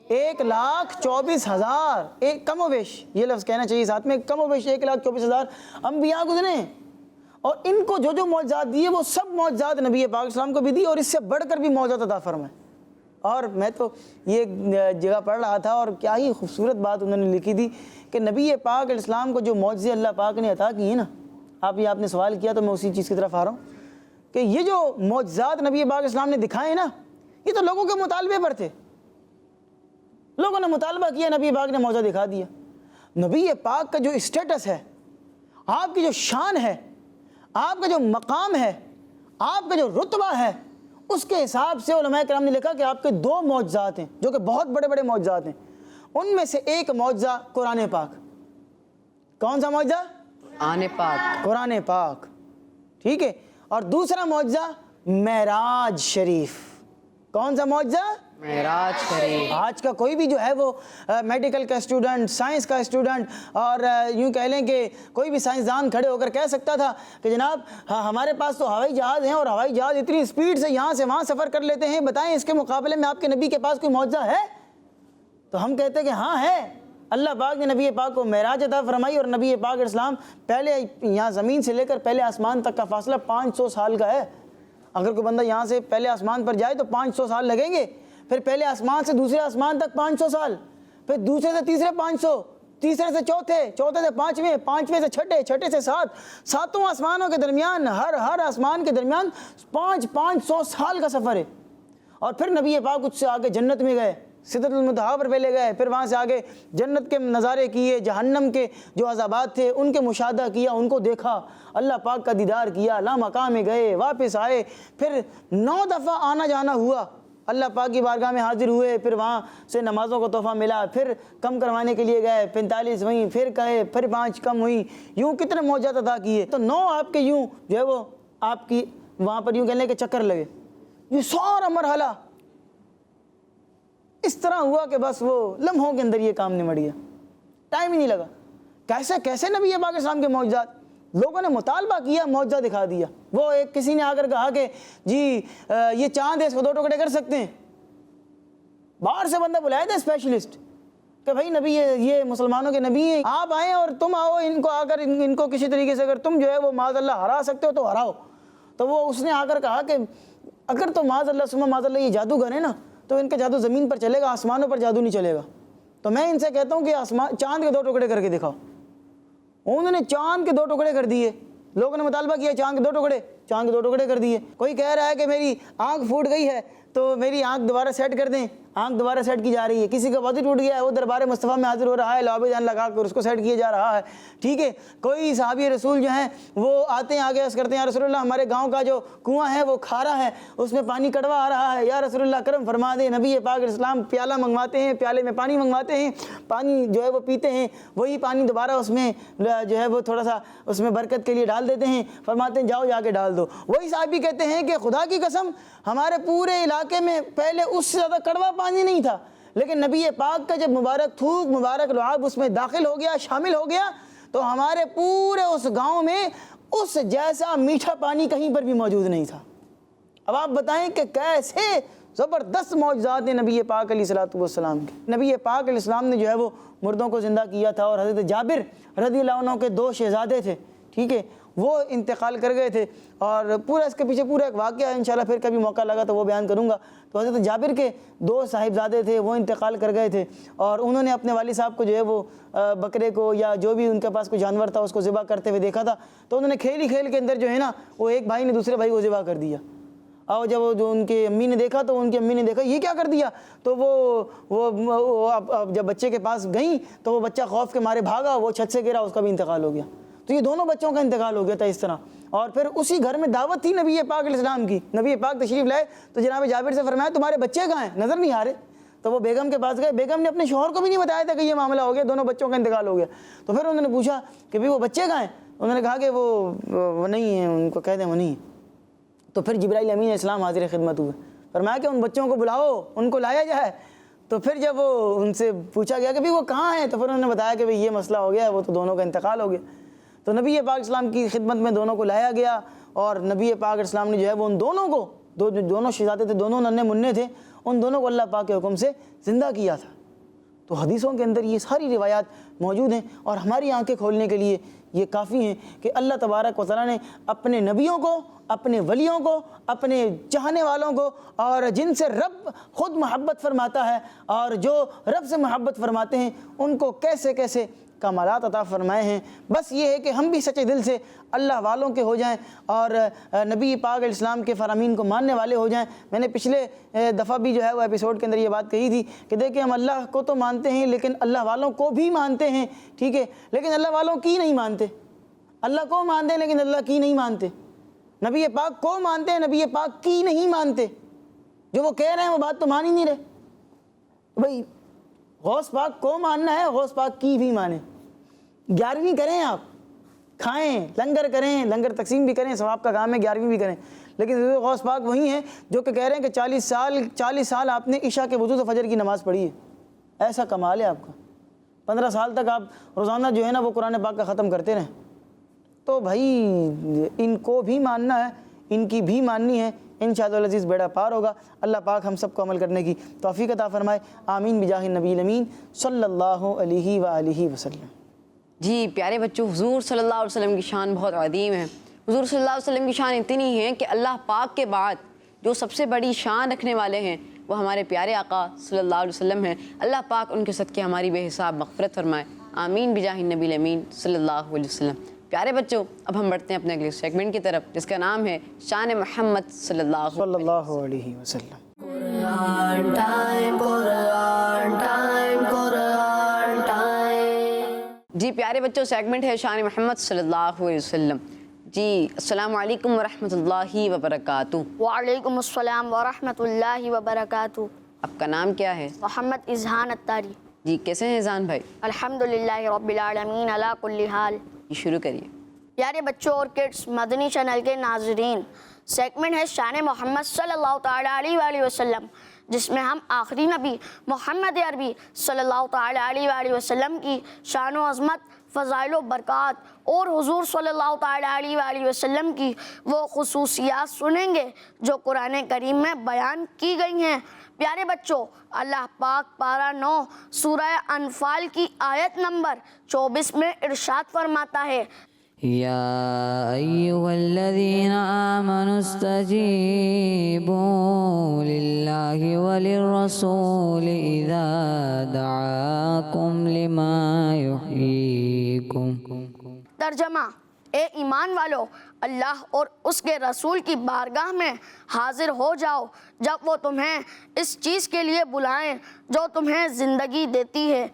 1,24,000, کم و بیش, یہ لفظ کہنا چاہیے ساتھ میں, کم و بیش 1,24,000 انبیاء گزرے ہیں. اور ان کو جو معجزات دیے وہ سب معجزات نبی پاک اسلام کو بھی دی, اور اس سے بڑھ کر بھی معجزات عطا فرمائے. اور میں تو یہ جگہ پڑھ رہا تھا, اور کیا ہی خوبصورت بات انہوں نے لکھی تھی کہ نبی پاک اسلام کو جو معجزے اللہ پاک نے عطا کیے نا, آپ نے سوال کیا تو میں اسی چیز کی طرف آ رہا ہوں کہ یہ جو معجزات نبی پاک اسلام نے دکھائے نا, یہ تو لوگوں کے مطالبے پر تھے. لوگوں نے مطالبہ کیا, نبی پاک نے معجزہ دکھا دیا. نبی پاک کا جو اسٹیٹس ہے, آپ کی جو شان ہے, آپ کا جو مقام ہے, آپ کا جو رتبہ ہے, اس کے حساب سے علماء کرام نے لکھا کہ آپ کے 2 معجزات ہیں جو کہ بہت بڑے بڑے معجزات ہیں. ان میں سے ایک معجزہ قرآن پاک. کون سا معجزہ؟
قرآن پاک.
قرآن پاک. ٹھیک ہے, اور دوسرا معجزہ معراج شریف. کون سا معجزہ؟
معراج شریف.
آج کا کوئی بھی جو ہے وہ میڈیکل کا اسٹوڈنٹ، سائنس کا اسٹوڈنٹ، اور یوں کہہ لیں کہ کوئی بھی سائنسدان کھڑے ہو کر کہہ سکتا تھا کہ جناب ہمارے پاس تو ہوائی جہاز ہیں اور ہوائی جہاز اتنی اسپیڈ سے یہاں سے وہاں سفر کر لیتے ہیں، بتائیں اس کے مقابلے میں آپ کے نبی کے پاس کوئی معجزہ ہے؟ تو ہم کہتے ہیں کہ ہاں ہے. اللہ پاک نے نبی پاک کو معراج عطا فرمائی، اور نبی پاک علیہ السلام پہلے یہاں زمین سے لے کر پہلے آسمان تک کا فاصلہ 500 سال کا ہے. اگر کوئی بندہ یہاں سے پہلے آسمان پر جائے تو 500 سال لگیں گے، پھر پہلے آسمان سے دوسرے آسمان تک 500 سال، پھر دوسرے سے تیسرے 500، تیسرے سے چوتھے، چوتھے سے پانچویں، پانچویں سے چھٹے، چھٹے سے سات، ساتوں آسمانوں کے درمیان ہر آسمان کے درمیان 500 سال کا سفر ہے. اور پھر نبی پاک اس سے آگے جنت میں گئے، سدرۃ المنتہا پر پہلے گئے، پھر وہاں سے آگے جنت کے نظارے کیے، جہنم کے جو عذابات تھے ان کے مشاہدہ کیا، ان کو دیکھا، اللہ پاک کا دیدار کیا، لامقام میں گئے، واپس آئے، پھر 9 دفعہ آنا جانا ہوا، اللہ پاک کی بارگاہ میں حاضر ہوئے، پھر وہاں سے نمازوں کو تحفہ ملا، پھر کم کروانے کے لیے گئے، 45 ہوئیں، پھر کہے، پھر 5 کم ہوئیں، یوں کتنے معجزات عطا کیے. تو 9 آپ کے یوں جو ہے وہ آپ کی وہاں پر یوں کہنے کے چکر لگے. یہ سارا مرحلہ اس طرح ہوا کہ بس وہ لمحوں کے اندر یہ کام نمٹ گیا، ٹائم ہی نہیں لگا. کیسے نبی پاک اسلام کے معجزات؟ لوگوں نے مطالبہ کیا، معجزہ دکھا دیا. وہ ایک کسی نے آ کر کہا کہ جی یہ چاند ہے، اس کو 2 ٹکڑے کر سکتے ہیں. باہر سے بندہ بلائے تھے اسپیشلسٹ کہ بھائی نبی یہ مسلمانوں کے نبی ہیں، آپ آئیں اور تم آؤ، ان کو آ کر ان کو کسی طریقے سے اگر تم جو ہے وہ معاذ اللہ ہرا سکتے ہو تو ہراؤ. تو وہ اس نے آ کر کہا کہ اگر تو معاذ اللہ ثم معاذ اللہ یہ جادوگر ہیں نا تو ان کا جادو زمین پر چلے گا، آسمانوں پر جادو نہیں چلے گا. تو میں ان سے کہتا ہوں کہ چاند کے 2 ٹکڑے کر کے دکھاؤ. انہوں نے چاند کے 2 ٹکڑے کر دیے. لوگوں نے مطالبہ کیا چاند کے 2 ٹکڑے، چاند کے 2 ٹکڑے کر دیے. کوئی کہہ رہا ہے کہ میری آنکھ پھوٹ گئی ہے تو میری آنکھ دوبارہ سیٹ کر دیں، آنکھ دوبارہ سیٹ کی جا رہی ہے. کسی کا وضو ٹوٹ گیا ہے، وہ دربار مصطفیٰ میں حاضر ہو رہا ہے، لعاب جان لگا کر اس کو سیٹ کیا جا رہا ہے. ٹھیک ہے، کوئی صحابی رسول جو ہیں وہ آتے ہیں آگے عرض کرتے ہیں یا رسول اللہ ہمارے گاؤں کا جو کنواں ہے وہ کھارا ہے، اس میں پانی کڑوا آ رہا ہے، یا رسول اللہ کرم فرما دیں. نبی پاک علیہ السلام پیالہ منگواتے ہیں، پیالے میں پانی منگواتے ہیں، پانی جو ہے وہ پیتے ہیں، وہی پانی دوبارہ اس میں جو ہے وہ تھوڑا سا اس میں برکت کے لیے ڈال دیتے ہیں، فرماتے ہیں جاؤ جا کے ڈال دو. وہی صحابی کہتے ہیں کہ خدا کی قسم ہمارے پورے علاقے میں پہلے اس سے زیادہ کڑوا پانی نہیں تھا، لیکن نبی پاک کا جب مبارک تھوک، مبارک لعاب اس میں داخل ہو گیا، شامل ہو گیا، تو ہمارے پورے اس گاؤں میں اس جیسا میٹھا پانی کہیں پر بھی موجود نہیں تھا. اب آپ بتائیں کہ کیسے زبردست معجزات ہیں نبی پاک علیہ الصلوۃ والسلام کے. نبی پاک علیہ السلام نے جو ہے وہ مردوں کو زندہ کیا تھا، اور حضرت جابر رضی اللہ عنہ کے 2 شہزادے تھے، ٹھیک ہے، وہ انتقال کر گئے تھے، اور پورا اس کے پیچھے پورا ایک واقعہ ہے، انشاءاللہ پھر کبھی موقع لگا تو وہ بیان کروں گا. تو حضرت جابر کے 2 صاحبزادے تھے، وہ انتقال کر گئے تھے، اور انہوں نے اپنے والد صاحب کو جو ہے وہ بکرے کو یا جو بھی ان کے پاس کوئی جانور تھا اس کو ذبح کرتے ہوئے دیکھا تھا. تو انہوں نے کھیل کے اندر جو ہے نا وہ ایک بھائی نے دوسرے بھائی کو ذبح کر دیا. اور جب وہ جو ان کی امی نے دیکھا تو ان کی امی نے دیکھا یہ کیا کر دیا، تو وہ جب بچے کے پاس گئیں تو وہ بچہ خوف کے مارے بھاگا، وہ چھت سے گرا، اس کا بھی انتقال ہو گیا. تو یہ دونوں بچوں کا انتقال ہو گیا تھا اس طرح. اور پھر اسی گھر میں دعوت تھی نبی پاک علیہ السلام کی. نبی پاک تشریف لائے تو جناب جابر سے فرمایا تمہارے بچے کہاں ہیں، نظر نہیں آ رہے. تو وہ بیگم کے پاس گئے، بیگم نے اپنے شوہر کو بھی نہیں بتایا تھا کہ یہ معاملہ ہو گیا، دونوں بچوں کا انتقال ہو گیا. تو پھر انہوں نے پوچھا کہ وہ بچے کہاں ہیں، انہوں نے کہا کہ وہ نہیں ہیں، ان کو کہہ دیں وہ نہیں ہیں. تو پھر جبرائیل امین علیہ السلام حاضر خدمت ہوئے، فرمایا کہ ان بچوں کو بلاؤ، ان کو لایا جائے. تو پھر جب وہ ان سے پوچھا گیا کہ وہ کہاں ہیں، تو پھر انہوں نے بتایا کہ یہ مسئلہ ہو گیا ہے، وہ تو دونوں کا انتقال ہو گیا. تو نبی پاک اسلام کی خدمت میں دونوں کو لایا گیا، اور نبی پاک اسلام نے جو ہے وہ ان دونوں کو دونوں شہزادے تھے، دونوں ننھے منھے تھے، ان دونوں کو اللہ پاک کے حکم سے زندہ کیا تھا. تو حدیثوں کے اندر یہ ساری روایات موجود ہیں، اور ہماری آنکھیں کھولنے کے لیے یہ کافی ہیں کہ اللہ تبارک و تعالیٰ نے اپنے نبیوں کو، اپنے ولیوں کو، اپنے چاہنے والوں کو، اور جن سے رب خود محبت فرماتا ہے اور جو رب سے محبت فرماتے ہیں ان کو کیسے کیسے کمالات عطا فرمائے ہیں. بس یہ ہے کہ ہم بھی سچے دل سے اللہ والوں کے ہو جائیں اور نبی پاک علیہ السلام کے فرامین کو ماننے والے ہو جائیں. میں نے پچھلے دفعہ بھی جو ہے وہ ایپیسوڈ کے اندر یہ بات کہی تھی کہ دیکھیں ہم اللہ کو تو مانتے ہیں لیکن اللہ والوں کو بھی مانتے ہیں، ٹھیک ہے، لیکن اللہ والوں کی نہیں مانتے. اللہ کو مانتے ہیں لیکن اللہ کی نہیں مانتے. نبی پاک کو مانتے ہیں، نبی پاک کی نہیں مانتے. جو وہ کہہ رہے ہیں وہ بات تو مان ہی نہیں رہے. بھائی غوث پاک کو ماننا ہے، غوث پاک کی بھی مانیں. 11ویں کریں آپ، کھائیں، لنگر کریں، لنگر تقسیم بھی کریں، ثواب کا کام ہے، 11ویں بھی کریں. لیکن حضور غوث پاک وہی ہیں جو کہ کہہ رہے ہیں کہ 40 سال آپ نے عشاء کے وضو سے فجر کی نماز پڑھی ہے. ایسا کمال ہے آپ کا. 15 سال تک آپ روزانہ جو ہے نا وہ قرآن پاک کا ختم کرتے رہیں. تو بھائی ان کو بھی ماننا ہے، ان کی بھی ماننی ہے. انشاءاللہ العزیز بیڑا پار ہوگا. اللہ پاک ہم سب کو عمل کرنے کی توفیق عطا فرمائے. آمین بجاہ النبی الامین صلی اللہ علیہ وآلہ وسلم.
جی پیارے بچوں، حضور صلی اللہ علیہ وسلم کی شان بہت عظیم ہے. حضور صلی اللہ علیہ وسلم کی شان اتنی ہے کہ اللہ پاک کے بعد جو سب سے بڑی شان رکھنے والے ہیں وہ ہمارے پیارے آقا صلی اللہ علیہ وسلم ہیں. اللہ پاک ان کے صدقے ہماری بے حساب مغفرت فرمائے. آمین بجاہ النبی الامین صلی اللہ علیہ وسلم. پیارے بچوں، اب ہم بڑھتے ہیں اپنے اگلے سیگمنٹ کی طرف جس کا نام ہے شان محمد صلی اللہ
علیہ وسلم.
Quran time, Quran time, Quran time.
جی پیارے بچوں، سیگمنٹ ہے شان محمد صلی اللہ علیہ وسلم. جی السلام علیکم ورحمۃ اللہ وبرکاتہ.
وعلیکم السلام ورحمۃ اللہ وبرکاتہ.
آپ کا نام کیا ہے؟
محمد اذہان اتاری.
جی کیسے ہیں اذہان بھائی؟
الحمدللہ رب العالمین علی کل حال.
جی شروع کریے.
پیارے بچوں اور کڈس مدنی چینل کے ناظرین، سیگمنٹ ہے شان محمد صلی اللہ تعالیٰ علیہ وآلہ وسلم، جس میں ہم آخری نبی محمد عربی صلی اللہ تعالیٰ علیہ وآلہ وسلم کی شان و عظمت، فضائل و برکات اور حضور صلی اللہ تعالیٰ علیہ وآلہ وسلم کی وہ خصوصیات سنیں گے جو قرآن کریم میں بیان کی گئی ہیں. پیارے بچوں، اللہ پاک پارہ 9 سورہ انفال کی آیت نمبر 24 میں ارشاد فرماتا ہے،
يا أيها الذين آمنوا استجيبوا لله وللرسول إذا دعاكم لما يحييكم.
ترجمہ: اے ایمان والو، اللہ اور اس کے رسول کی بارگاہ میں حاضر ہو جاؤ جب وہ تمہیں اس چیز کے لیے بلائیں جو تمہیں زندگی دیتی ہے.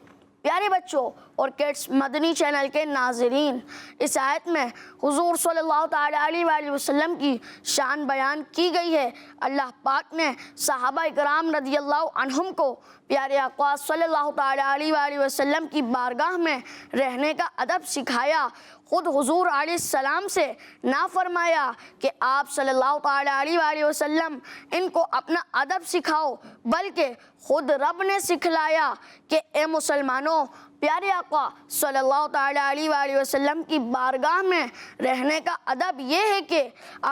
پیارے بچوں اور کڈس مدنی چینل کے ناظرین، اس آیت میں حضور صلی اللہ تعالیٰ علیہ وآلہ وسلم کی شان بیان کی گئی ہے. اللہ پاک نے صحابہ اکرام رضی اللہ عنہم کو پیارے آقا صلی اللہ تعالیٰ علیہ وآلہ وسلم کی بارگاہ میں رہنے کا ادب سکھایا. خود حضور علیہ السلام سے نہ فرمایا کہ آپ صلی اللہ تعالیٰ علیہ وآلہ وسلم ان کو اپنا ادب سکھاؤ، بلکہ خود رب نے سکھلایا کہ اے مسلمانوں، پیارے آقا صلی اللہ تعالیٰ علیہ وآلہ وسلم کی بارگاہ میں رہنے کا ادب یہ ہے کہ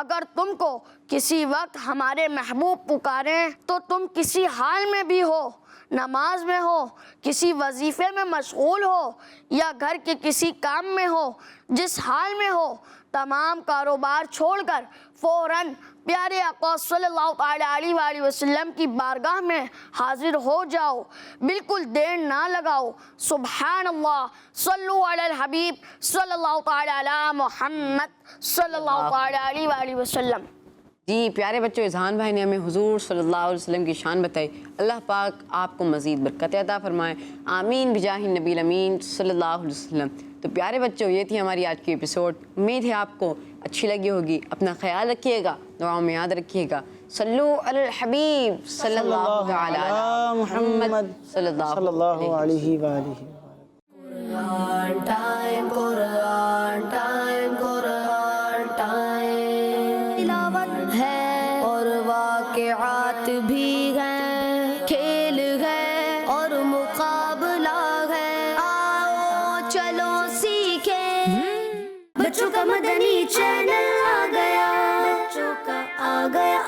اگر تم کو کسی وقت ہمارے محبوب پکاریں تو تم کسی حال میں بھی ہو، نماز میں ہو، کسی وظیفے میں مشغول ہو یا گھر کے کسی کام میں ہو، جس حال میں ہو، تمام کاروبار چھوڑ کر فوراً پیارے آقا صلی اللہ تعالیٰ علیہ وآلہ وسلم کی بارگاہ میں حاضر ہو جاؤ، بالکل دیر نہ لگاؤ. سبحان اللہ، صلو علی الحبیب صلی اللہ تعالیٰ علی محمد صلی اللہ تعالیٰ علیہ وآلہ وسلم.
جی پیارے بچوں، اذہان بھائی نے ہمیں حضور صلی اللہ علیہ وسلم کی شان بتائی. اللہ پاک آپ کو مزید برکت عطا فرمائے. آمین بجاہ النبی الامین صلی اللہ علیہ وسلم. تو پیارے بچوں، یہ تھی ہماری آج کی ایپیسوڈ. امید ہے آپ کو اچھی لگی ہوگی. اپنا خیال رکھیے گا، دعاؤں میں یاد رکھیے گا. صلو علی الحبیب صلی اللہ تعالی علی محمد صلی اللہ علیہ وسلم.
Quran time, Quran time, Quran time. تلاوت ہے اور واقعات بھی ہیں، کھیل ہے اور مقابلہ ہے. آؤ چلو سیکھیں، بچوں کا مدنی چینل آ گیا، بچوں کا آ گیا